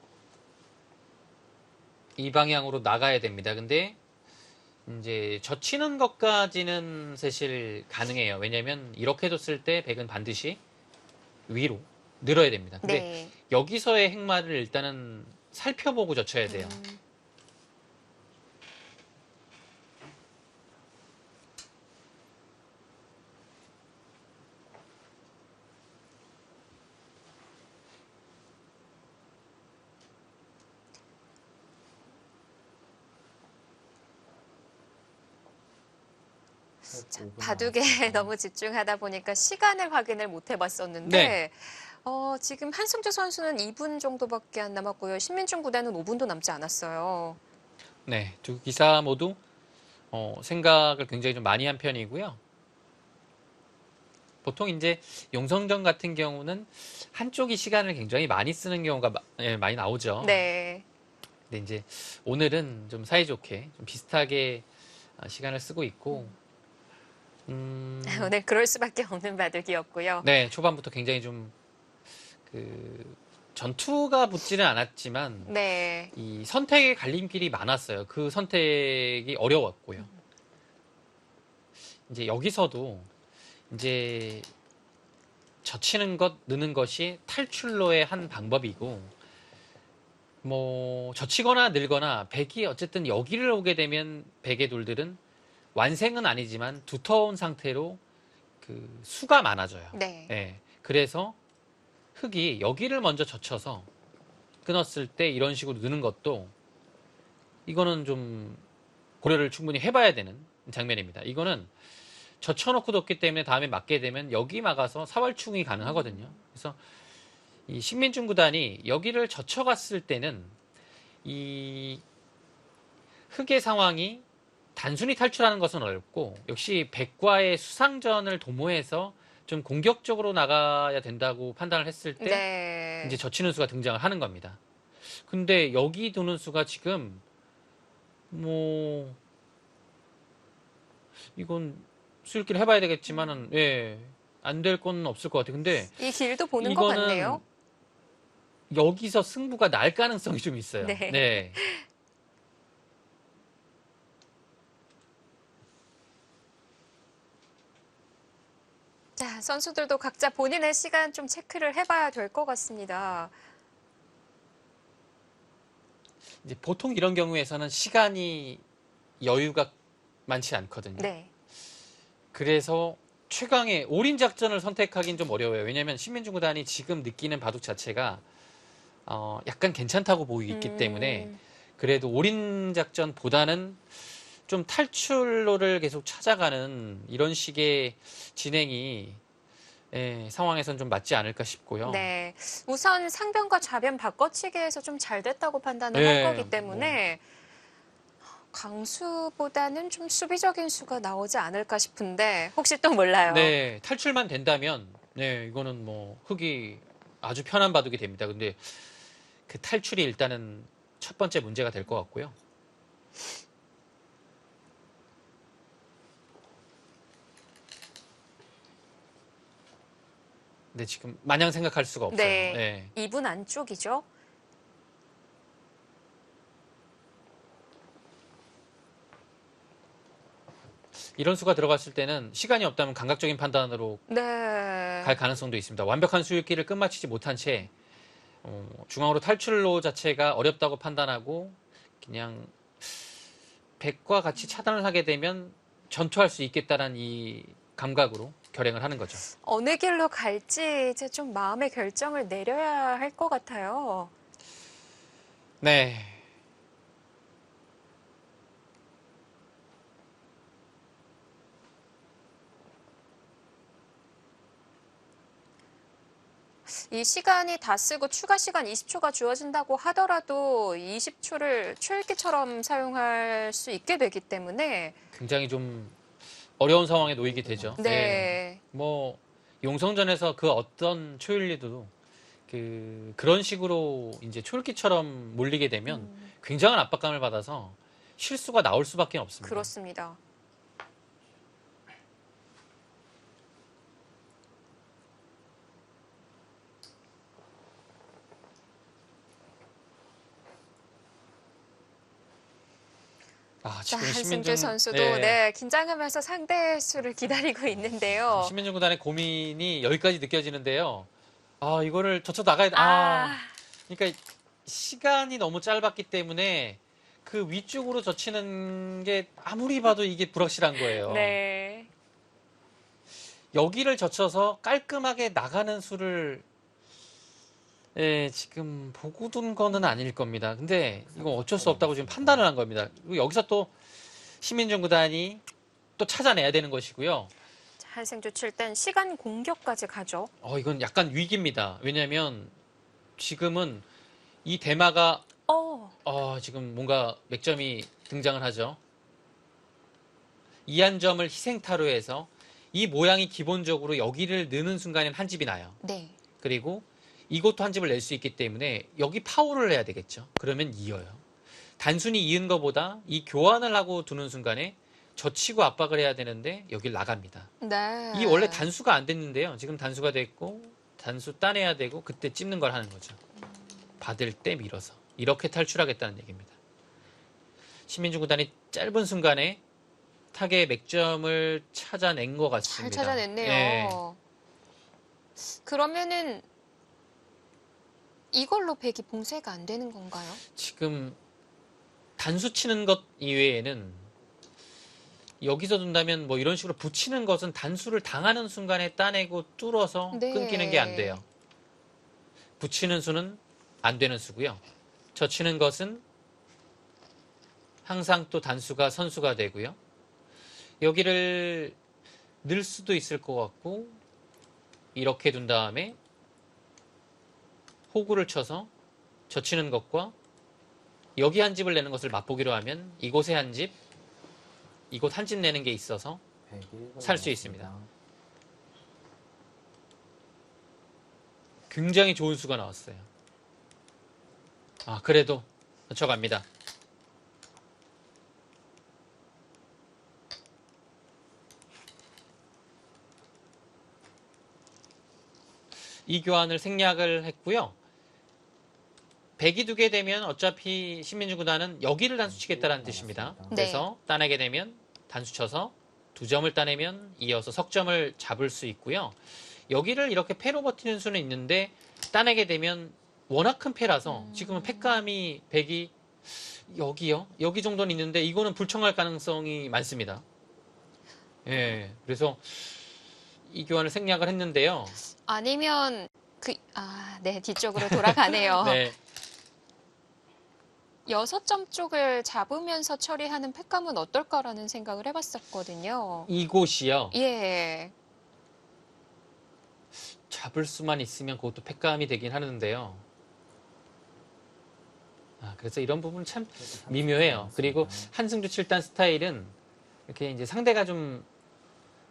Speaker 2: 이 방향으로 나가야 됩니다. 근데 이제 젖히는 것까지는 사실 가능해요. 왜냐하면 이렇게 뒀을 때 백은 반드시 위로 늘어야 됩니다. 근데
Speaker 1: 네.
Speaker 2: 여기서의 행마를 일단은 살펴보고 젖혀야 돼요.
Speaker 1: 자, 바둑에 너무 집중하다 보니까 시간을 확인을 못 해봤었는데
Speaker 2: 네.
Speaker 1: 지금 한승주 선수는 2분 정도밖에 안 남았고요. 신민중 구단은 5분도 남지 않았어요.
Speaker 2: 네, 두 기사 모두 생각을 굉장히 좀 많이 한 편이고요. 보통 이제 용성전 같은 경우는 한쪽이 시간을 굉장히 많이 쓰는 경우가 많이 나오죠.
Speaker 1: 네.
Speaker 2: 근데 이제 오늘은 좀 사이좋게 좀 비슷하게 시간을 쓰고 있고,
Speaker 1: 오늘 그럴 수밖에 없는 바둑이었고요.
Speaker 2: 네, 초반부터 굉장히 좀 전투가 붙지는 않았지만
Speaker 1: 네.
Speaker 2: 이 선택의 갈림길이 많았어요. 그 선택이 어려웠고요. 이제 여기서도 이제 젖히는 것, 느는 것이 탈출로의 한 방법이고, 뭐 젖히거나 늘거나 백이 어쨌든 여기를 오게 되면 백의 돌들은 완생은 아니지만 두터운 상태로 그 수가 많아져요.
Speaker 1: 네.
Speaker 2: 예, 그래서 흙이 여기를 먼저 젖혀서 끊었을 때 이런 식으로 느는 것도 이거는 좀 고려를 충분히 해봐야 되는 장면입니다. 이거는 젖혀놓고 뒀기 때문에 다음에 맞게 되면 여기 막아서 사월충이 가능하거든요. 그래서 이 신민중 구단이 여기를 젖혀갔을 때는 이 흙의 상황이 단순히 탈출하는 것은 어렵고 역시 백과의 수상전을 도모해서 좀 공격적으로 나가야 된다고 판단을 했을 때
Speaker 1: 네.
Speaker 2: 이제 젖히는 수가 등장을 하는 겁니다. 근데 여기 두는 수가 지금 뭐 이건 수일기를 해봐야 되겠지만은 예, 안 될 건 없을 것 같아요. 근데
Speaker 1: 이 길도 보는 것
Speaker 2: 이거는
Speaker 1: 같네요.
Speaker 2: 여기서 승부가 날 가능성이 좀 있어요.
Speaker 1: 네.
Speaker 2: 네.
Speaker 1: 자, 선수들도 각자 본인의 시간 좀 체크를 해봐야 될 것 같습니다.
Speaker 2: 이제 보통 이런 경우에서는 시간이 여유가 많지 않거든요.
Speaker 1: 네.
Speaker 2: 그래서 최강의 올인 작전을 선택하기는 좀 어려워요. 왜냐하면 신민중 구단이 지금 느끼는 바둑 자체가 약간 괜찮다고 보이기 때문에 그래도 올인 작전보다는 좀 탈출로를 계속 찾아가는 이런 식의 진행이 상황에선 좀 맞지 않을까 싶고요.
Speaker 1: 네. 우선 상변과 좌변 바꿔치기에서 좀 잘 됐다고 판단을
Speaker 2: 네,
Speaker 1: 할 거기 때문에 강수보다는 좀 수비적인 수가 나오지 않을까 싶은데 혹시 또 몰라요.
Speaker 2: 네, 탈출만 된다면 이거는 뭐 흙이 아주 편한 바둑이 됩니다. 근데 그 탈출이 일단은 첫 번째 문제가 될 것 같고요. 근데 지금 마냥 생각할 수가 없어요.
Speaker 1: 네. 2분 안쪽이죠.
Speaker 2: 이런 수가 들어갔을 때는 시간이 없다면 감각적인 판단으로
Speaker 1: 네.
Speaker 2: 갈 가능성도 있습니다. 완벽한 수익기를 끝마치지 못한 채 중앙으로 탈출로 자체가 어렵다고 판단하고 그냥 백과 같이 차단을 하게 되면 전투할 수 있겠다는 이 감각으로 결행을 하는 거죠.
Speaker 1: 어느 길로 갈지 이제 좀 마음의 결정을 내려야 할 것 같아요.
Speaker 2: 네.
Speaker 1: 이 시간이 다 쓰고 추가 시간 20초가 주어진다고 하더라도 20초를 초읽기처럼 사용할 수 있게 되기 때문에
Speaker 2: 굉장히 좀 어려운 상황에 놓이게 되죠.
Speaker 1: 네.
Speaker 2: 뭐 용성전에서 그 어떤 초일리도 그런 식으로 이제 초읽기처럼 몰리게 되면 굉장한 압박감을 받아서 실수가 나올 수밖에 없습니다.
Speaker 1: 그렇습니다. 자,
Speaker 2: 지금
Speaker 1: 한승주 선수도 긴장하면서 상대 수를 기다리고 있는데요.
Speaker 2: 신민중 구단의 고민이 여기까지 느껴지는데요. 이거를 젖혀 나가야 돼. 그러니까 시간이 너무 짧았기 때문에 그 위쪽으로 젖히는 게 아무리 봐도 이게 불확실한 거예요.
Speaker 1: 네.
Speaker 2: 여기를 젖혀서 깔끔하게 나가는 수를 지금 보고 둔 거는 아닐 겁니다. 근데 이건 어쩔 수 없다고 지금 판단을 한 겁니다. 그리고 여기서 또 신민중 구단이 또 찾아내야 되는 것이고요.
Speaker 1: 자, 한승주 칠땐 시간 공격까지 가죠.
Speaker 2: 이건 약간 위기입니다. 왜냐하면 지금은 이 대마가 지금 뭔가 맥점이 등장을 하죠. 이한점을 희생타로 해서 이 모양이 기본적으로 여기를 넣는 순간에는 한 집이 나요.
Speaker 1: 네.
Speaker 2: 그리고 이것도 한 집을 낼 수 있기 때문에 여기 파워를 해야 되겠죠. 그러면 이어요. 단순히 이은 것보다 이 교환을 하고 두는 순간에 젖히고 압박을 해야 되는데 여길 나갑니다.
Speaker 1: 네.
Speaker 2: 이 원래 단수가 안 됐는데요. 지금 단수가 됐고 단수 따내야 되고 그때 찝는 걸 하는 거죠. 받을 때 밀어서 이렇게 탈출하겠다는 얘기입니다. 신민중 구단이 짧은 순간에 타겟 맥점을 찾아낸 것 같습니다.
Speaker 1: 잘 찾아냈네요.
Speaker 2: 네.
Speaker 1: 그러면은 이걸로 백이 봉쇄가 안 되는 건가요?
Speaker 2: 지금 단수 치는 것 이외에는 여기서 둔다면 뭐 이런 식으로 붙이는 것은 단수를 당하는 순간에 따내고 뚫어서
Speaker 1: 네.
Speaker 2: 끊기는 게 안 돼요. 붙이는 수는 안 되는 수고요. 젖히는 것은 항상 또 단수가 선수가 되고요. 여기를 넣을 수도 있을 것 같고 이렇게 둔 다음에 호구를 쳐서 젖히는 것과 여기 한 집을 내는 것을 맛보기로 하면 이곳에 한 집, 이곳 한 집 내는 게 있어서 살 수 있습니다. 굉장히 좋은 수가 나왔어요. 아, 그래도 젖혀갑니다. 이 교환을 생략을 했고요. 백이 두게 되면 어차피 신민중구단은 여기를 단수 치겠다는 뜻입니다. 그래서 따내게 되면 단수 쳐서 2점을 따내면 이어서 석점을 잡을 수 있고요. 여기를 이렇게 패로 버티는 수는 있는데 따내게 되면 워낙 큰 패라서 지금은 패감이 백이 여기요. 여기 정도는 있는데 이거는 불청할 가능성이 많습니다. 예, 그래서 이 교환을 생략을 했는데요.
Speaker 1: 아니면 네, 뒤쪽으로 돌아가네요.
Speaker 2: 네.
Speaker 1: 6점 쪽을 잡으면서 처리하는 패감은 어떨까라는 생각을 해봤었거든요.
Speaker 2: 이곳이요.
Speaker 1: 예.
Speaker 2: 잡을 수만 있으면 그것도 패감이 되긴 하는데요. 그래서 이런 부분은 참 미묘해요. 그리고 한승주 7단 스타일은 이렇게 이제 상대가 좀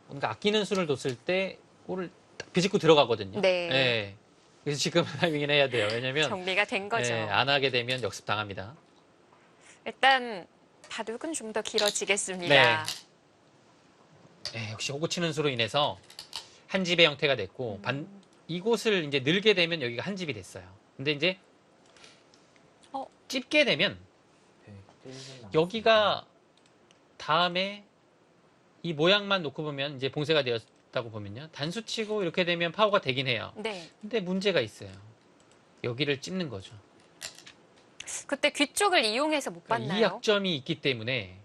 Speaker 2: 뭔가 아끼는 수를 뒀을 때 골을 딱 비집고 들어가거든요.
Speaker 1: 네.
Speaker 2: 예. 그래서 지금 타이밍은 해야 돼요. 왜냐면
Speaker 1: 정리가 된 거죠.
Speaker 2: 예, 안 하게 되면 역습 당합니다.
Speaker 1: 일단 바둑은 좀 더 길어지겠습니다.
Speaker 2: 예, 역시 호구 치는 수로 인해서 한 집의 형태가 됐고 이곳을 이제 늘게 되면 여기가 한 집이 됐어요. 근데 이제 찝게 되면 여기가 다음에 이 모양만 놓고 보면 이제 봉쇄가 되었다고 보면요. 단수치고 이렇게 되면 파워가 되긴 해요.
Speaker 1: 네.
Speaker 2: 근데 문제가 있어요. 여기를 찝는 거죠.
Speaker 1: 그때 귀 쪽을 이용해서 못
Speaker 2: 그러니까
Speaker 1: 봤나요?
Speaker 2: 이 약점이 있기 때문에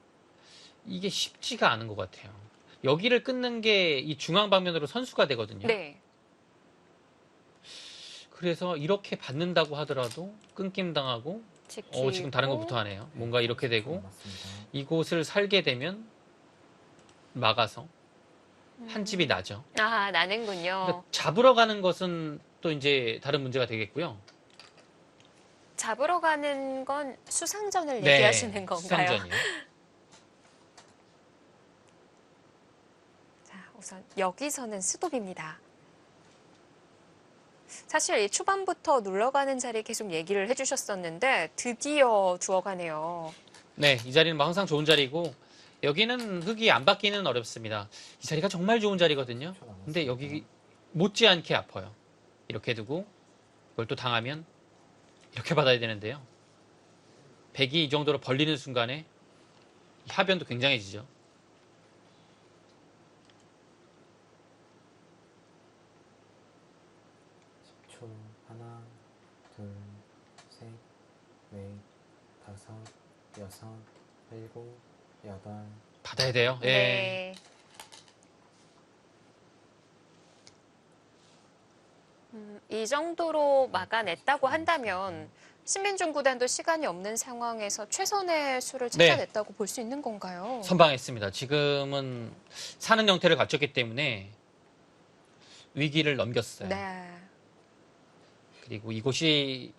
Speaker 2: 이게 쉽지가 않은 것 같아요. 여기를 끊는 게 이 중앙 방면으로 선수가 되거든요.
Speaker 1: 네.
Speaker 2: 그래서 이렇게 받는다고 하더라도 끊김 당하고
Speaker 1: 지키고.
Speaker 2: 지금 다른 것부터 하네요. 뭔가 이렇게 되고 이곳을 살게 되면 막아서 한 집이 나죠.
Speaker 1: 나는군요.
Speaker 2: 그러니까 잡으러 가는 것은 또 이제 다른 문제가 되겠고요.
Speaker 1: 잡으러 가는 건 수상전을
Speaker 2: 네,
Speaker 1: 얘기하시는 건가요?
Speaker 2: 수상전이요.
Speaker 1: 자, 우선 여기서는 스톱입니다. 사실 이 초반부터 눌러가는 자리 계속 얘기를 해주셨었는데 드디어 두어가네요.
Speaker 2: 네, 이 자리는 뭐 항상 좋은 자리고 여기는 흙이 안 받기는 어렵습니다. 이 자리가 정말 좋은 자리거든요. 근데 여기 못지않게 아파요. 이렇게 두고 이걸 또 당하면 이렇게 받아야 되는데요. 백이 이 정도로 벌리는 순간에 하변도 굉장해지죠.
Speaker 3: 하나, 둘, 셋, 넷, 다섯, 여섯, 일곱, 여덟.
Speaker 2: 받아야 돼요. 예.
Speaker 1: 네. 이 정도로 막아냈다고 한다면 신민중 구단도 시간이 없는 상황에서 최선의 수를 찾아냈다고 볼 수 있는 건가요?
Speaker 2: 선방했습니다. 지금은 사는 형태를 갖췄기 때문에 위기를 넘겼어요.
Speaker 1: 네.
Speaker 2: 그리고 이곳이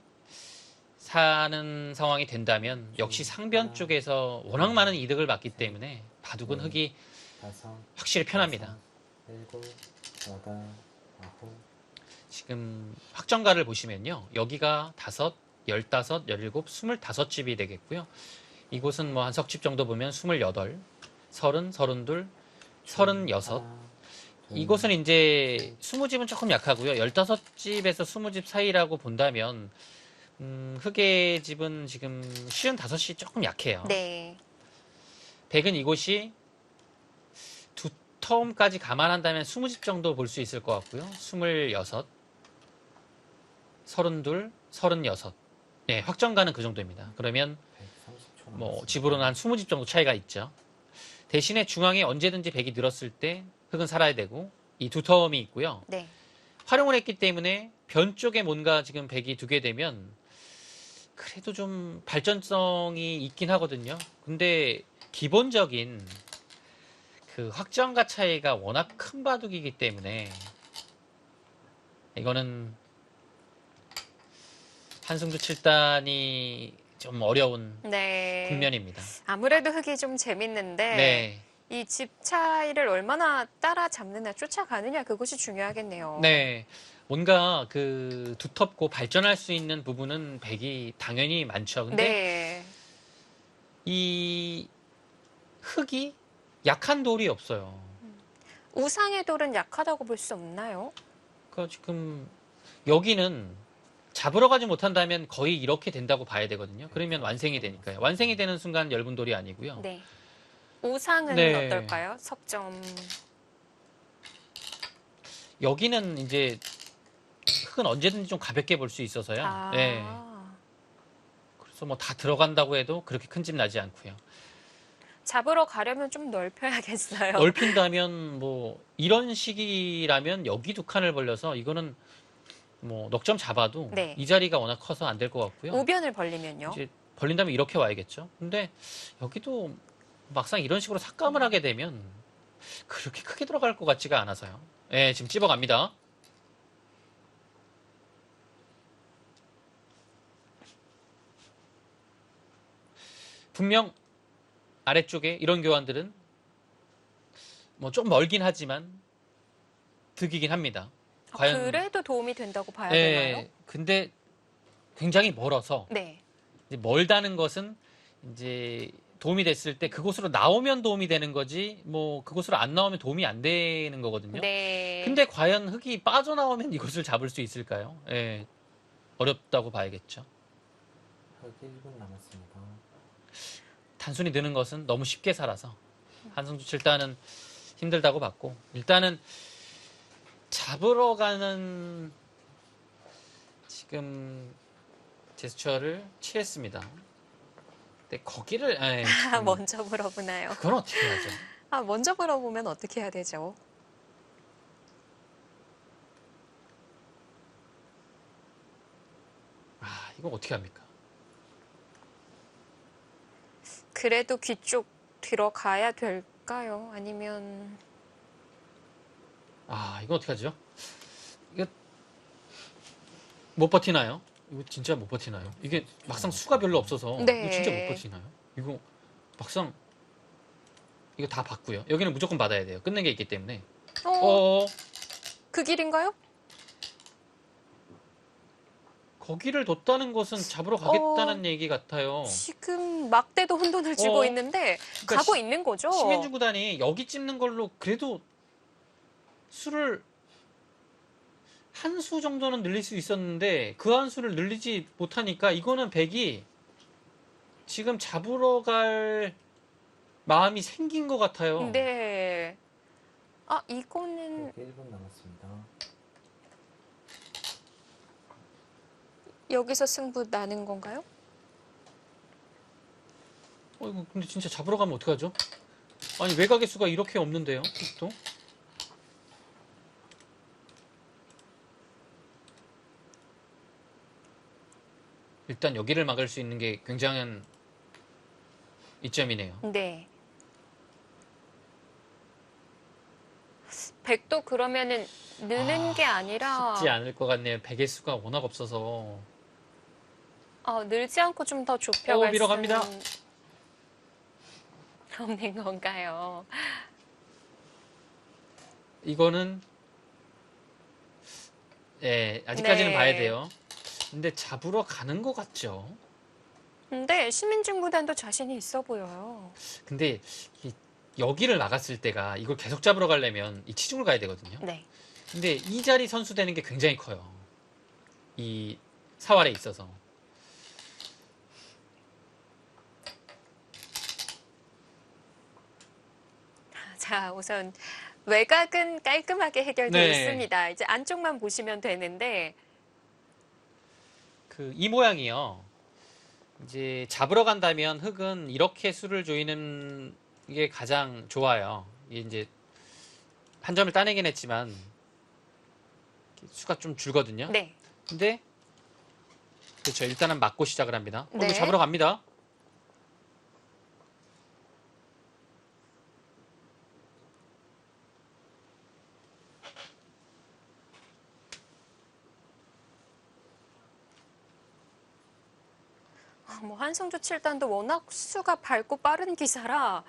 Speaker 2: 사는 상황이 된다면 역시 상변 쪽에서 워낙 많은 이득을 받기 때문에 바둑은 흙이
Speaker 3: 다섯,
Speaker 2: 확실히 편합니다.
Speaker 3: 일곱, 여덟, 아홉.
Speaker 2: 지금 확정가를 보시면요. 여기가 5, 15, 17, 25집이 되겠고요. 이곳은 뭐 한 석집 정도 보면 28, 30, 32, 36. 이곳은 이제 20집은 조금 약하고요. 15집에서 20집 사이라고 본다면 흑의 집은 지금 55이 조금 약해요.
Speaker 1: 네.
Speaker 2: 백은 이곳이 두 텀까지 감안한다면 20집 정도 볼 수 있을 것 같고요. 26, 32, 36. 네, 확정가는 그 정도입니다. 그러면
Speaker 3: 130초
Speaker 2: 뭐 집으로는 한 20집 정도 차이가 있죠. 대신에 중앙에 언제든지 백이 늘었을 때 흑은 살아야 되고 이 두 텀이 있고요.
Speaker 1: 네.
Speaker 2: 활용을 했기 때문에 변 쪽에 뭔가 지금 백이 두게 되면 그래도 좀 발전성이 있긴 하거든요. 근데 기본적인 그 확정가 차이가 워낙 큰 바둑이기 때문에 이거는 한승주 7단이 좀 어려운
Speaker 1: 네.
Speaker 2: 국면입니다.
Speaker 1: 아무래도 흙이 좀 재밌는데
Speaker 2: 네.
Speaker 1: 이 집 차이를 얼마나 따라잡느냐, 쫓아가느냐 그것이 중요하겠네요.
Speaker 2: 네. 뭔가 그 두텁고 발전할 수 있는 부분은 백이 당연히 많죠. 근데
Speaker 1: 네.
Speaker 2: 이 흙이 약한 돌이 없어요.
Speaker 1: 우상의 돌은 약하다고 볼 수 없나요?
Speaker 2: 그 지금 여기는 잡으러 가지 못한다면 거의 이렇게 된다고 봐야 되거든요. 그러면 완생이 되니까요. 완생이 되는 순간 엷은 돌이 아니고요.
Speaker 1: 네. 우상은
Speaker 2: 네.
Speaker 1: 어떨까요? 석점.
Speaker 2: 여기는 이제 흙은 언제든지 좀 가볍게 볼 수 있어서요.
Speaker 1: 아.
Speaker 2: 네. 그래서 뭐 다 들어간다고 해도 그렇게 큰 집 나지 않고요.
Speaker 1: 잡으러 가려면 좀 넓혀야겠어요.
Speaker 2: 넓힌다면 뭐 이런 식이라면 여기 두 칸을 벌려서 이거는 뭐 넉 점 잡아도
Speaker 1: 네.
Speaker 2: 이 자리가 워낙 커서 안 될 것 같고요.
Speaker 1: 우변을 벌리면요.
Speaker 2: 이제 벌린다면 이렇게 와야겠죠. 근데 여기도 막상 이런 식으로 삭감을 하게 되면 그렇게 크게 들어갈 것 같지가 않아서요. 예, 지금 찝어갑니다. 분명 아래쪽에 이런 교환들은 뭐 좀 멀긴 하지만 득이긴 합니다. 과연
Speaker 1: 그래도 도움이 된다고 봐야
Speaker 2: 예,
Speaker 1: 되나요?
Speaker 2: 근데 굉장히 멀어서
Speaker 1: 네.
Speaker 2: 이제 멀다는 것은 이제 도움이 됐을 때 그곳으로 나오면 도움이 되는 거지 뭐 그곳으로 안 나오면 도움이 안 되는 거거든요.
Speaker 1: 네.
Speaker 2: 근데 과연 흙이 빠져나오면 이것을 잡을 수 있을까요? 예, 어렵다고 봐야겠죠.
Speaker 3: 흙 1분 남았습니다.
Speaker 2: 단순히 느는 것은 너무 쉽게 살아서 한승주 7단은 힘들다고 봤고 일단은 잡으러 가는 지금 제스처를 취했습니다. 근데 거기를
Speaker 1: 먼저 물어보나요?
Speaker 2: 그건 어떻게 하죠?
Speaker 1: 먼저 물어보면 어떻게 해야 되죠?
Speaker 2: 이거 어떻게 합니까?
Speaker 1: 그래도 귀 쪽 들어가야 될까요? 아니면
Speaker 2: 이거 어떻게 하죠? 이거 못 버티나요? 이거 진짜 못 버티나요? 이게 막상 수가 별로 없어서
Speaker 1: 네.
Speaker 2: 이거 진짜 못 버티나요? 이거 막상 이거 다 받고요. 여기는 무조건 받아야 돼요. 끝낸 게 있기 때문에.
Speaker 1: 그 길인가요?
Speaker 2: 거기를 뒀다는 것은 잡으러 가겠다는 얘기 같아요.
Speaker 1: 지금 막대도 혼돈을 주고 있는데
Speaker 2: 그러니까
Speaker 1: 가고 있는 거죠?
Speaker 2: 시민중 구단이 여기 찝는 걸로 그래도 수를 한 수 정도는 늘릴 수 있었는데 그 한 수를 늘리지 못하니까 이거는 백이 지금 잡으러 갈 마음이 생긴 것 같아요.
Speaker 1: 네. 이거는
Speaker 3: 흙 1분 남았습니다.
Speaker 1: 여기서 승부 나는 건가요?
Speaker 2: 이거 근데 진짜 잡으러 가면 어떡하죠? 아니 외곽의 수가 이렇게 없는데요, 또? 일단 여기를 막을 수 있는 게 굉장한 이점이네요.
Speaker 1: 네. 백도 그러면은 느는 게 아니라
Speaker 2: 쉽지 않을 것 같네요. 백의 수가 워낙 없어서.
Speaker 1: 늘지 않고 좀 더 좁혀갈
Speaker 2: 밀어갑니다.
Speaker 1: 수는 없는 건가요?
Speaker 2: 이거는 아직까지는
Speaker 1: 네.
Speaker 2: 봐야 돼요. 근데 잡으러 가는 것 같죠.
Speaker 1: 근데 시민중구단도 자신이 있어 보여요.
Speaker 2: 근데 여기를 막았을 때가 이걸 계속 잡으러 가려면 이 치중을 가야 되거든요.
Speaker 1: 네.
Speaker 2: 근데 이 자리 선수 되는 게 굉장히 커요. 이 사활에 있어서.
Speaker 1: 자, 우선 외곽은 깔끔하게 해결되어
Speaker 2: 네.
Speaker 1: 있습니다. 이제 안쪽만 보시면 되는데
Speaker 2: 이 모양이요. 이제 잡으러 간다면 흙은 이렇게 수를 조이는 게 가장 좋아요. 이게 이제 한 점을 따내긴 했지만 수가 좀 줄거든요.
Speaker 1: 네.
Speaker 2: 근데 그렇죠. 일단은 맞고 시작을 합니다.
Speaker 1: 네.
Speaker 2: 잡으러 갑니다.
Speaker 1: 뭐 한승조 7단도 워낙 수가 밝고 빠른 기사라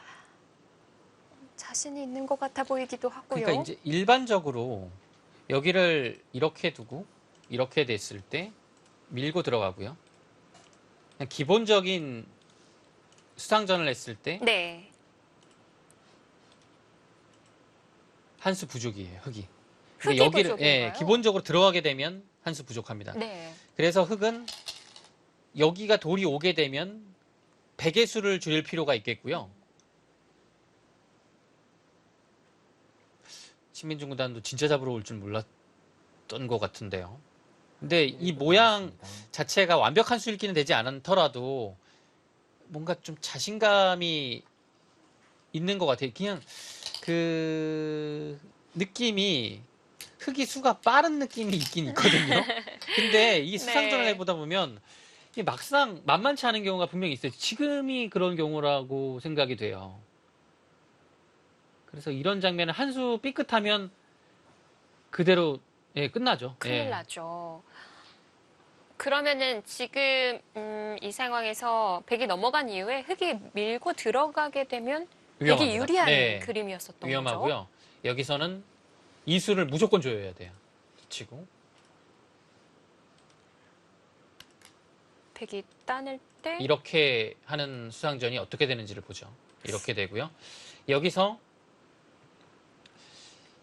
Speaker 1: 자신이 있는 것 같아 보이기도 하고요.
Speaker 2: 그러니까 이제 일반적으로 여기를 이렇게 두고 이렇게 됐을 때 밀고 들어가고요. 그냥 기본적인 수상전을 했을 때
Speaker 1: 네.
Speaker 2: 한 수 부족이에요. 흑이.
Speaker 1: 흑이
Speaker 2: 근데 여기를
Speaker 1: 부족인가요?
Speaker 2: 기본적으로 들어가게 되면 한 수 부족합니다.
Speaker 1: 네.
Speaker 2: 그래서 흑은 여기가 돌이 오게 되면 백의 수를 줄일 필요가 있겠고요. 신민중 구단도 진짜 잡으러 올 줄 몰랐던 것 같은데요. 근데 이
Speaker 3: 1분
Speaker 2: 모양
Speaker 3: 남았습니다.
Speaker 2: 자체가 완벽한 수읽기는 되지 않더라도 뭔가 좀 자신감이 있는 것 같아요. 그냥 그 느낌이 흑이 수가 빠른 느낌이 있긴 있거든요. 근데 이 수상전을
Speaker 1: 네.
Speaker 2: 해보다 보면 이게 막상 만만치 않은 경우가 분명히 있어요. 지금이 그런 경우라고 생각이 돼요. 그래서 이런 장면은 한 수 삐끗하면 그대로 끝나죠.
Speaker 1: 큰일 나죠. 그러면은 지금 이 상황에서 백이 넘어간 이후에 흑이 밀고 들어가게 되면 백이
Speaker 2: 위험합니다.
Speaker 1: 유리한
Speaker 2: 네.
Speaker 1: 그림이었었던
Speaker 2: 위험하고요.
Speaker 1: 거죠.
Speaker 2: 여기서는 이 수를 무조건 줘야 돼요. 치고
Speaker 1: 백이 따낼 때
Speaker 2: 이렇게 하는 수상전이 어떻게 되는지를 보죠. 이렇게 되고요. 여기서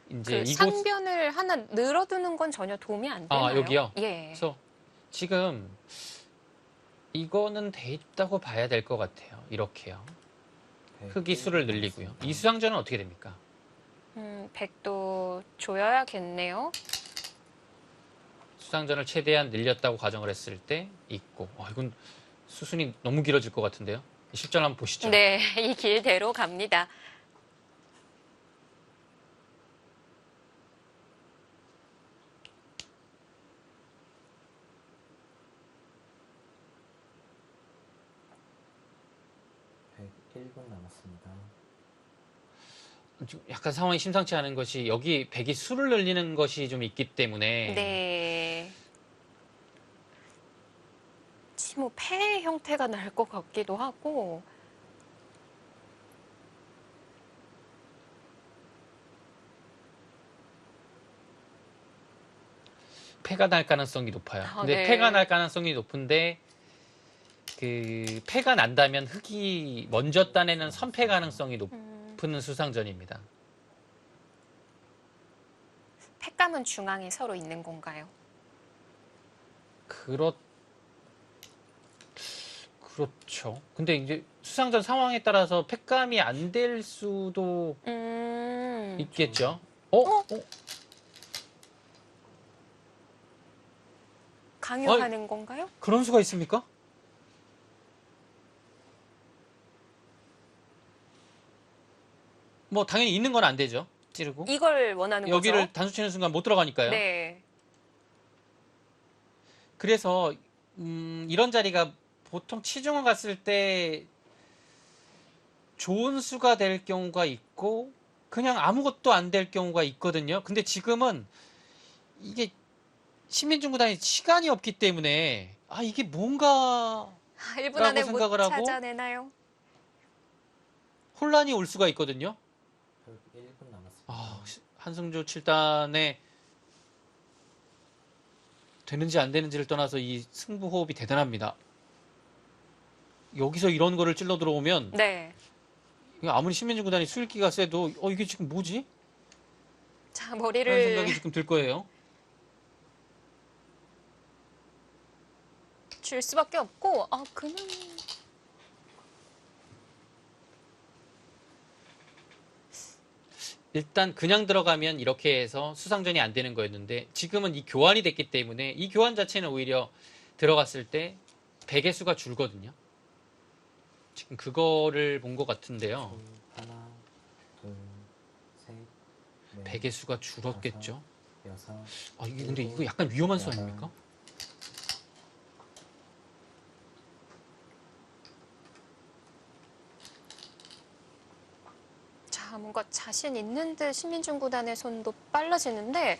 Speaker 2: 이제
Speaker 1: 그 상변을 하나 늘어두는 건 전혀 도움이 안 되나요?
Speaker 2: 여기요?
Speaker 1: 예.
Speaker 2: 그래서 지금 이거는 돼 있다고 봐야 될 것 같아요. 이렇게요. 흑이 수를 늘리고요. 이 수상전은 어떻게 됩니까?
Speaker 1: 백도 조여야겠네요.
Speaker 2: 수상전을 최대한 늘렸다고 가정을 했을 때 있고 이건 수순이 너무 길어질 것 같은데요. 실전 한번 보시죠.
Speaker 1: 네, 이 길대로 갑니다.
Speaker 3: 백 1분 남았습니다.
Speaker 2: 좀 약간 상황이 심상치 않은 것이 여기 백이 수를 늘리는 것이 좀 있기 때문에
Speaker 1: 네. 뭐 패의 형태가 날 것 같기도 하고
Speaker 2: 패가 날 가능성이 높아요. 근데
Speaker 1: 네.
Speaker 2: 패가 날 가능성이 높은데 그 패가 난다면 흑이 먼저 따내는 선패 가능성이 높은 수상전입니다.
Speaker 1: 팩감은 중앙에 서로 있는 건가요?
Speaker 2: 그렇죠. 근데 이제 수상전 상황에 따라서 패감이 안 될 수도 있겠죠.
Speaker 1: 강요하는 건가요?
Speaker 2: 그런 수가 있습니까? 뭐 당연히 있는 건 안 되죠. 찌르고
Speaker 1: 이걸 원하는
Speaker 2: 여기를
Speaker 1: 거죠?
Speaker 2: 단수 치는 순간 못 들어가니까요.
Speaker 1: 네.
Speaker 2: 그래서 이런 자리가 보통 치중을 갔을 때 좋은 수가 될 경우가 있고 그냥 아무것도 안 될 경우가 있거든요. 근데 지금은 이게 신민중 구단이 시간이 없기 때문에 이게 뭔가
Speaker 1: 1분 안에 못
Speaker 2: 생각을 하고
Speaker 1: 찾아내나요?
Speaker 2: 혼란이 올 수가 있거든요.
Speaker 3: 백 1분 남았습니다.
Speaker 2: 한승조 7단에 되는지 안 되는지를 떠나서 이 승부 호흡이 대단합니다. 여기서 이런 거를 찔러 들어오면
Speaker 1: 네.
Speaker 2: 아무리 신민중 구단이 수익기가 세도 이게 지금 뭐지?
Speaker 1: 자,
Speaker 2: 라는
Speaker 1: 머리를
Speaker 2: 생각이 지금 들 거예요.
Speaker 1: 줄 수밖에 없고 그냥
Speaker 2: 일단 그냥 들어가면 이렇게 해서 수상전이 안 되는 거였는데 지금은 이 교환이 됐기 때문에 이 교환 자체는 오히려 들어갔을 때 백의 수가 줄거든요. 지금 그거를 본 것 같은데요.
Speaker 3: 하나, 둘, 셋, 넷,
Speaker 2: 백의 수가 줄었겠죠.
Speaker 3: 여섯,
Speaker 2: 이게 근데 이거 약간 위험한 수
Speaker 3: 여덟,
Speaker 2: 아닙니까?
Speaker 1: 뭔가 자신 있는 듯 신민중 구단의 손도 빨라지는데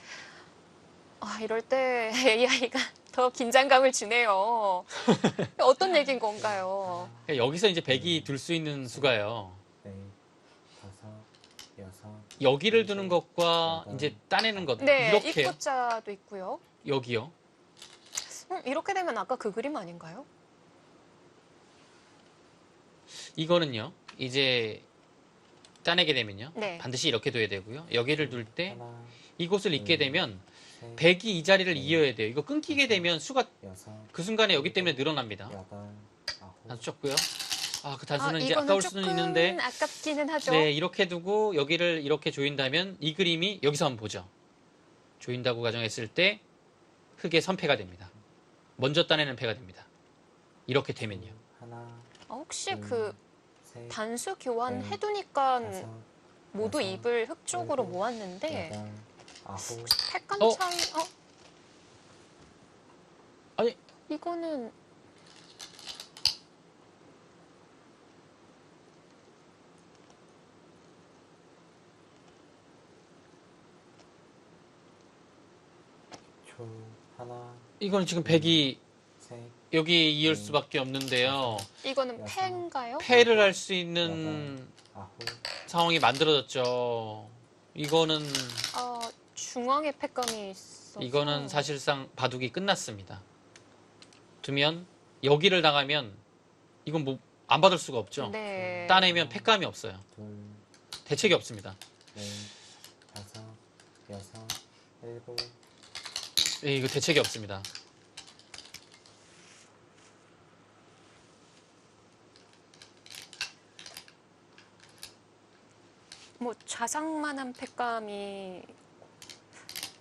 Speaker 1: 이럴 때 AI가 더 긴장감을 주네요. 어떤 얘기인 건가요?
Speaker 2: 그러니까 여기서 이제 백이 둘 수 있는 수가요.
Speaker 3: 넷, 다섯, 여섯,
Speaker 2: 여기를 두는
Speaker 3: 일곱,
Speaker 2: 것과
Speaker 3: 여덟,
Speaker 2: 이제 따내는 것
Speaker 1: 네,
Speaker 2: 이렇게요.
Speaker 1: 입구자도 있고요.
Speaker 2: 여기요.
Speaker 1: 이렇게 되면 아까 그 그림 아닌가요?
Speaker 2: 이거는요. 이제 따내게 되면요.
Speaker 1: 네.
Speaker 2: 반드시 이렇게 둬야 되고요. 여기를 둘 때
Speaker 3: 하나,
Speaker 2: 이곳을 잇게 되면
Speaker 3: 셋,
Speaker 2: 백이 이 자리를 이어야 돼요. 이거 끊기게 되면 수가
Speaker 3: 여섯,
Speaker 2: 그 순간에 여기 때문에 늘어납니다.
Speaker 3: 여덟, 아홉,
Speaker 2: 단수 쳤고요. 그 단수는 이제
Speaker 1: 이거는
Speaker 2: 아까울 수는
Speaker 1: 조금
Speaker 2: 있는데
Speaker 1: 아깝기는 하죠.
Speaker 2: 네, 이렇게 두고 여기를 이렇게 조인다면 이 그림이 여기서 한번 보죠. 조인다고 가정했을 때 흙의 선패가 됩니다. 먼저 따내는 패가 됩니다. 이렇게 되면요.
Speaker 3: 하나,
Speaker 1: 혹시
Speaker 3: 둘,
Speaker 1: 그
Speaker 3: 셋,
Speaker 1: 단수 교환
Speaker 3: 넷,
Speaker 1: 해두니까
Speaker 3: 다섯,
Speaker 1: 모두
Speaker 3: 여섯,
Speaker 1: 입을 흙 쪽으로
Speaker 3: 일곱,
Speaker 1: 모았는데
Speaker 3: 여덟, 아홉,
Speaker 1: 패간
Speaker 2: 어?
Speaker 1: 차이
Speaker 2: 아니,
Speaker 1: 이거는
Speaker 3: 초, 하나,
Speaker 2: 이거는 지금 백이
Speaker 3: 셋,
Speaker 2: 여기 이을 수밖에 없는데요.
Speaker 1: 이거는
Speaker 3: 여섯,
Speaker 1: 패인가요?
Speaker 2: 패를 할 수 있는
Speaker 3: 아홉,
Speaker 2: 상황이 만들어졌죠. 이거는
Speaker 1: 중앙에 패감이 있어서
Speaker 2: 이거는 사실상 바둑이 끝났습니다. 두면 여기를 당하면 이건 뭐 안 받을 수가 없죠.
Speaker 1: 네.
Speaker 2: 따내면 패감이 없어요.
Speaker 3: 둘,
Speaker 2: 대책이 없습니다.
Speaker 3: 넷, 다섯, 여섯, 일곱,
Speaker 2: 예, 이거 대책이 없습니다.
Speaker 1: 뭐 자상만한 패감이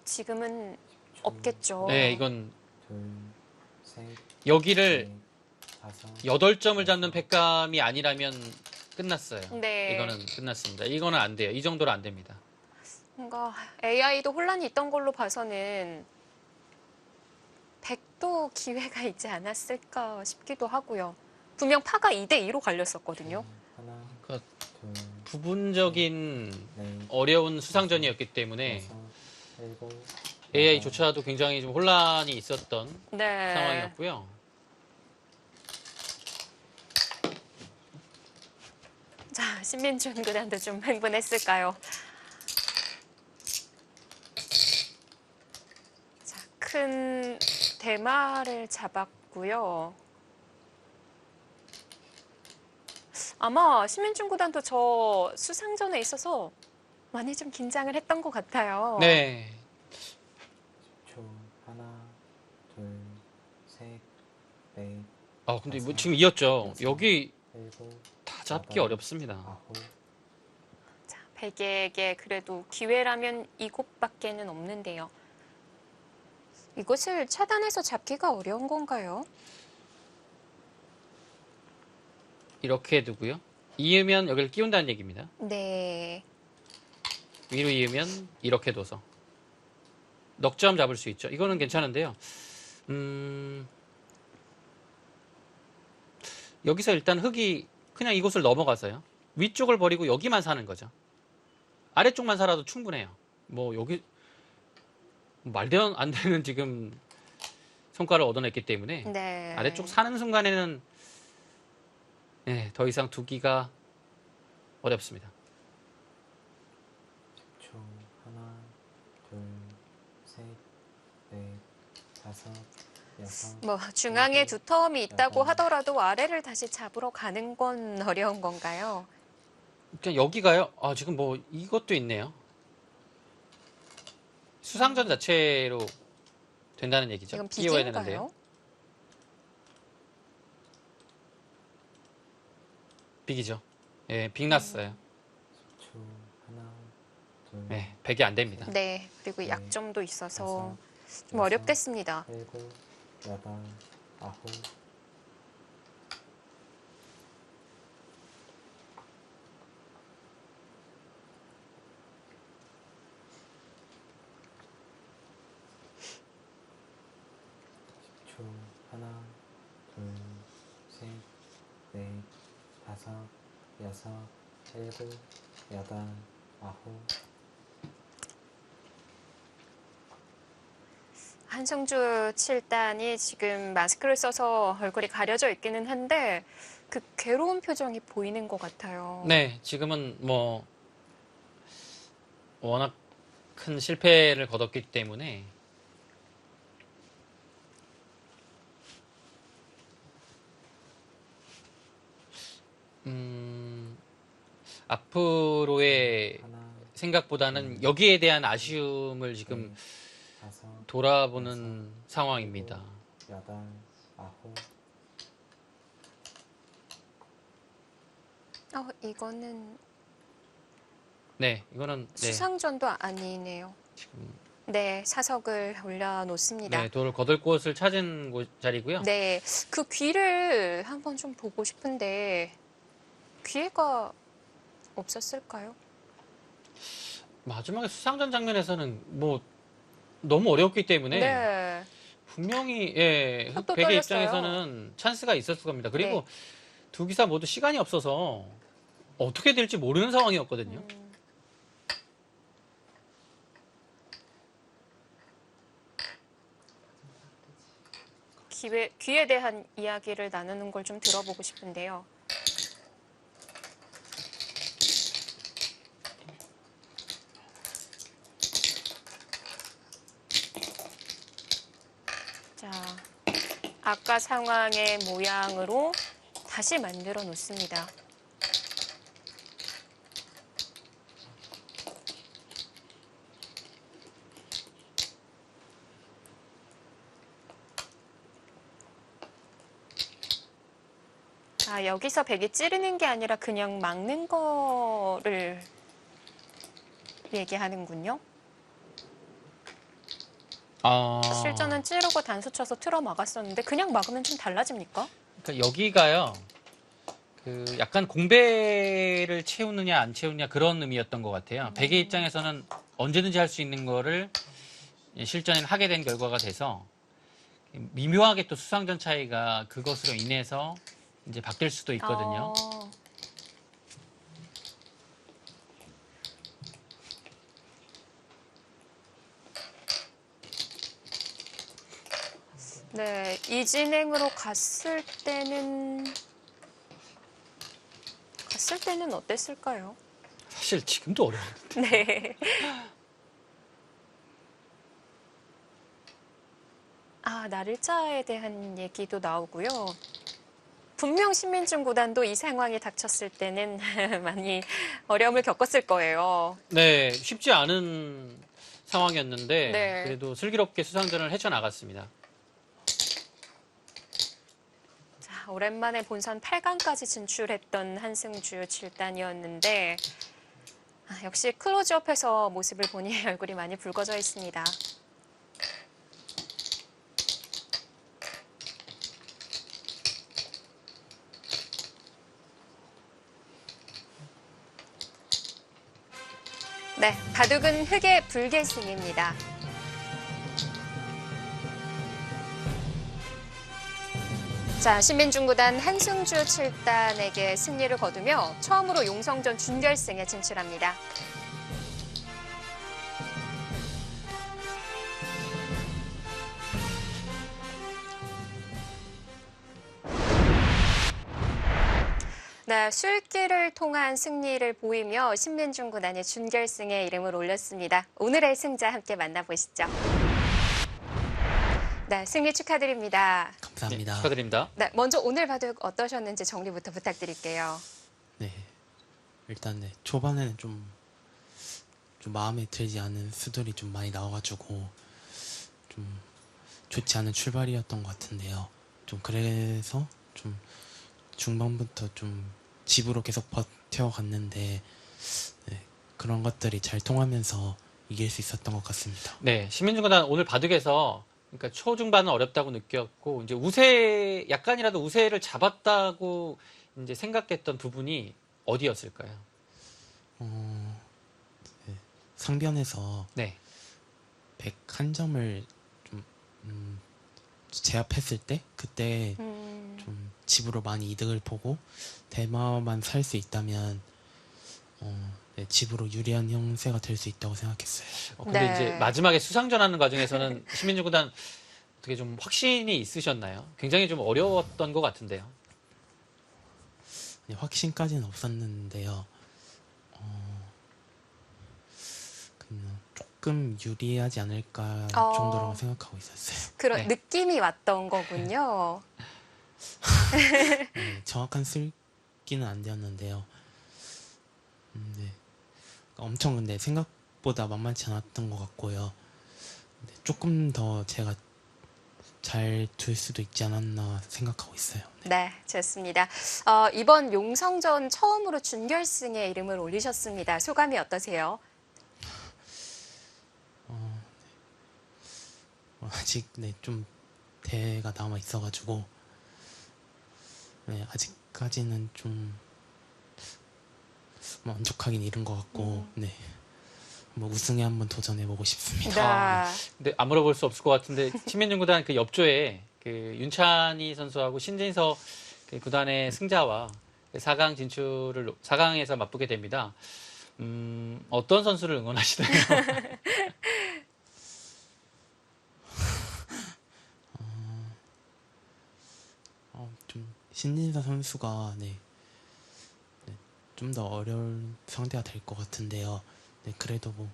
Speaker 1: 지금은 없겠죠.
Speaker 2: 네, 이건
Speaker 3: 둘, 셋,
Speaker 2: 여기를
Speaker 3: 넷, 다섯,
Speaker 2: 8점을 잡는 패감이 아니라면 끝났어요.
Speaker 1: 네.
Speaker 2: 이거는 끝났습니다. 이거는 안 돼요. 이 정도로 안 됩니다.
Speaker 1: 뭔가 AI도 혼란이 있던 걸로 봐서는 100도 기회가 있지 않았을까 싶기도 하고요. 분명 파가 2대2로 갈렸었거든요.
Speaker 3: 하나,
Speaker 2: 그
Speaker 3: 둘,
Speaker 2: 부분적인
Speaker 3: 넷,
Speaker 2: 어려운 수상전이었기 때문에
Speaker 3: 여섯, 일곱,
Speaker 2: AI조차도 굉장히 좀 혼란이 있었던
Speaker 1: 네.
Speaker 2: 상황이었고요.
Speaker 1: 자, 신민준 구단도 좀 흥분했을까요? 자, 큰 대마를 잡았고요. 아마 신민준 구단도 저 수상전에 있어서 많이 좀 긴장을 했던 것 같아요.
Speaker 2: 네.
Speaker 3: 초, 하나, 둘, 셋, 넷,
Speaker 2: 근데 뭐 지금 이었죠.
Speaker 3: 여섯,
Speaker 2: 여기
Speaker 3: 일곱,
Speaker 2: 다 잡기
Speaker 3: 여덟,
Speaker 2: 어렵습니다.
Speaker 3: 아홉,
Speaker 1: 자, 백에게 그래도 기회라면 이곳밖에는 없는데요. 이것을 차단해서 잡기가 어려운 건가요?
Speaker 2: 이렇게 두고요. 이으면 여기를 끼운다는 얘기입니다.
Speaker 1: 네.
Speaker 2: 위로 이으면 이렇게 둬서 넉 점 잡을 수 있죠. 이거는 괜찮은데요. 여기서 일단 흙이 그냥 이곳을 넘어가서요. 위쪽을 버리고 여기만 사는 거죠. 아래쪽만 살아도 충분해요. 뭐 여기 말도 안 되는 지금 성과를 얻어냈기 때문에
Speaker 1: 네.
Speaker 2: 아래쪽 사는 순간에는 네, 더 이상 두기가 어렵습니다.
Speaker 3: 초, 하나, 둘, 셋, 넷, 다섯, 여섯,
Speaker 1: 뭐 중앙에
Speaker 3: 일곱,
Speaker 1: 두터움이 있다고
Speaker 3: 여덟.
Speaker 1: 하더라도 아래를 다시 잡으러 가는 건 어려운 건가요?
Speaker 2: 그냥 여기가요. 지금 뭐 이것도 있네요. 수상전 자체로 된다는 얘기죠.
Speaker 1: 이건
Speaker 2: 끼워야
Speaker 1: 비기인가요?
Speaker 2: 되는데요. 빅이죠. 예, 빅 났어요.
Speaker 3: 초, 하나, 둘,
Speaker 2: 네, 100이 안 됩니다.
Speaker 1: 네. 그리고
Speaker 3: 네.
Speaker 1: 약점도 있어서
Speaker 3: 다섯,
Speaker 1: 좀 어렵겠습니다.
Speaker 3: 일곱, 여덟, 아홉, 초, 하나, 둘, 셋, 넷, 다섯, 여섯, 일곱, 여덟, 아홉,
Speaker 1: 한승주 7단이 지금 마스크를 써서 얼굴이 가려져 있기는 한데 그 괴로운 표정이 보이는 것 같아요.
Speaker 2: 네, 지금은 뭐 워낙 큰 실패를 거뒀기 때문에 앞으로의
Speaker 3: 하나,
Speaker 2: 생각보다는 여기에 대한 아쉬움을 지금
Speaker 3: 다섯,
Speaker 2: 돌아보는 상황입니다.
Speaker 3: 여덟, 아홉,
Speaker 1: 이거는
Speaker 2: 네, 이거는 네,
Speaker 1: 수상전도 아니네요.
Speaker 2: 지금
Speaker 1: 네, 사석을 올려놓습니다.
Speaker 2: 네, 돌을 거둘 곳을 찾은 자리고요.
Speaker 1: 네, 그 귀를 한번 좀 보고 싶은데 기회가 없었을까요?
Speaker 2: 마지막에 수상전 장면에서는 뭐 너무 어려웠기 때문에
Speaker 1: 네.
Speaker 2: 분명히 예,
Speaker 1: 또
Speaker 2: 백의
Speaker 1: 떨렸어요.
Speaker 2: 입장에서는 찬스가 있었을 겁니다. 그리고
Speaker 1: 네.
Speaker 2: 두 기사 모두 시간이 없어서 어떻게 될지 모르는 상황이었거든요.
Speaker 1: 귀에 대한 이야기를 나누는 걸 좀 들어보고 싶은데요. 자, 아까 상황의 모양으로 다시 만들어 놓습니다. 여기서 백이 찌르는 게 아니라 그냥 막는 거를 얘기하는군요. 실전은 찌르고 단수 쳐서 틀어 막았었는데 그냥 막으면 좀 달라집니까?
Speaker 2: 그러니까 여기가요. 그 약간 공배를 채우느냐 안 채우느냐 그런 의미였던 것 같아요. 백의 입장에서는 언제든지 할 수 있는 거를 실전엔 하게 된 결과가 돼서 미묘하게 또 수상전 차이가 그것으로 인해서 이제 바뀔 수도 있거든요.
Speaker 1: 네, 이 진행으로 갔을 때는 어땠을까요?
Speaker 2: 사실 지금도 어려워요.
Speaker 1: 네. 날일자에 대한 얘기도 나오고요. 분명 신민중 구단도 이 상황이 닥쳤을 때는 많이 어려움을 겪었을 거예요.
Speaker 2: 네, 쉽지 않은 상황이었는데
Speaker 1: 네.
Speaker 2: 그래도 슬기롭게 수상전을 헤쳐나갔습니다.
Speaker 1: 자, 오랜만에 본선 8강까지 진출했던 한승주 7단이었는데 역시 클로즈업해서 모습을 보니 얼굴이 많이 붉어져 있습니다. 네, 바둑은 흙의 불계승입니다. 자, 신민중구단 한승주 7단에게 승리를 거두며 처음으로 용성전 준결승에 진출합니다. 네, 술길을 통한 승리를 보이며 신민중 구단이 준결승에 이름을 올렸습니다. 오늘의 승자 함께 만나보시죠. 네, 승리 축하드립니다.
Speaker 4: 감사합니다.
Speaker 2: 네, 축하드립니다.
Speaker 1: 네, 먼저 오늘 바둑 어떠셨는지 정리부터 부탁드릴게요.
Speaker 4: 네, 일단 네, 초반에는 좀 마음에 들지 않은 수들이 좀 많이 나와가지고 좀 좋지 않은 출발이었던 것 같은데요. 좀 그래서 좀 중반부터 좀 집으로 계속 버텨갔는데 네, 그런 것들이 잘 통하면서 이길 수 있었던 것 같습니다.
Speaker 2: 네, 신민중구단 오늘 바둑에서 그러니까 초중반은 어렵다고 느꼈고 이제 약간이라도 우세를 잡았다고 이제 생각됐던 부분이 어디였을까요?
Speaker 4: 네, 상변에서
Speaker 2: 네,
Speaker 4: 101점을 좀 제압했을 때 그때 좀 집으로 많이 이득을 보고 대마만 살 수 있다면 네, 집으로 유리한 형세가 될 수 있다고 생각했어요.
Speaker 2: 근데
Speaker 1: 네.
Speaker 2: 이제 마지막에 수상전하는 과정에서는 시민중구단 어떻게 좀 확신이 있으셨나요? 굉장히 좀 어려웠던 것 같은데요.
Speaker 4: 확신까지는 없었는데요. 그냥 조금 유리하지 않을까 정도로 생각하고 있었어요.
Speaker 1: 그런
Speaker 2: 네.
Speaker 1: 느낌이 왔던 거군요.
Speaker 4: 네, 정확한 슬기는 안 되었는데요. 네, 엄청 근데 생각보다 만만치 않았던 것 같고요. 네, 조금 더 제가 잘 둘 수도 있지 않았나 생각하고 있어요.
Speaker 1: 네, 좋습니다. 이번 용성전 처음으로 준결승에 이름을 올리셨습니다. 소감이 어떠세요?
Speaker 4: 아직 네, 좀 대회가 남아 있어가지고 네, 아직까지는 좀 만족하긴 이른 것 같고 네, 뭐 우승에 한번 도전해보고 싶습니다.
Speaker 1: 네.
Speaker 2: 근데 안 물어볼 수 없을 것 같은데 시민중구단 그 옆조에 그 윤찬희 선수하고 신진서 그 구단의 승자와 4강 진출을 4강에서 맞붙게 됩니다. 어떤 선수를 응원하시나요?
Speaker 4: 좀 신진서 선수가 네, 좀 더 어려운 상대가 될 것 같은데요. 네, 그래도 뭐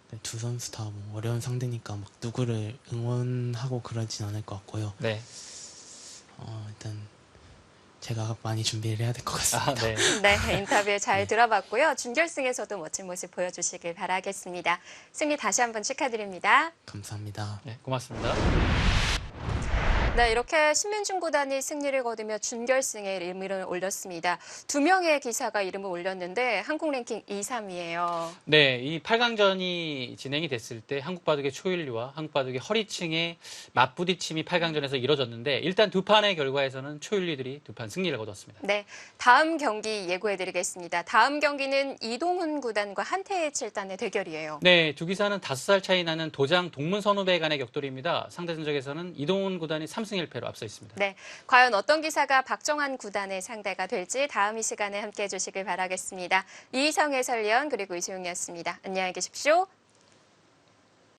Speaker 4: 네, 두 선수 다 뭐 어려운 상대니까 막 누구를 응원하고 그러진 않을 것 같고요.
Speaker 2: 네.
Speaker 4: 일단 제가 많이 준비를 해야 될 것 같습니다.
Speaker 2: 아, 네.
Speaker 1: 네, 인터뷰 잘 들어봤고요. 준결승에서도 멋진 모습 보여주시길 바라겠습니다. 승리 다시 한번 축하드립니다.
Speaker 4: 감사합니다.
Speaker 2: 네, 고맙습니다.
Speaker 1: 네, 이렇게 신민중구단이 승리를 거두며 준결승에 이름을 올렸습니다. 2명의 기사가 이름을 올렸는데 한국 랭킹 2, 3위예요.
Speaker 2: 네, 이 8강전이 진행이 됐을 때 한국바둑의 초일리와 한국바둑의 허리층의 맞부딪힘이 8강전에서 이뤄졌는데 일단 두 판의 결과에서는 초일리들이 두 판 승리를 거뒀습니다.
Speaker 1: 네, 다음 경기 예고해드리겠습니다. 다음 경기는 이동훈 구단과 한태일 7단의 대결이에요.
Speaker 2: 네, 두 기사는 5살 차이 나는 도장 동문 선후배 간의 격돌입니다. 상대 전적에서는 이동훈 구단이 3승 1패로 앞서 있습니다.
Speaker 1: 네, 과연 어떤 기사가 박정환 구단의 상대가 될지 다음 이 시간에 함께해 주시길 바라겠습니다. 이희성 해설위원 그리고 이소영이었습니다. 안녕히 계십시오.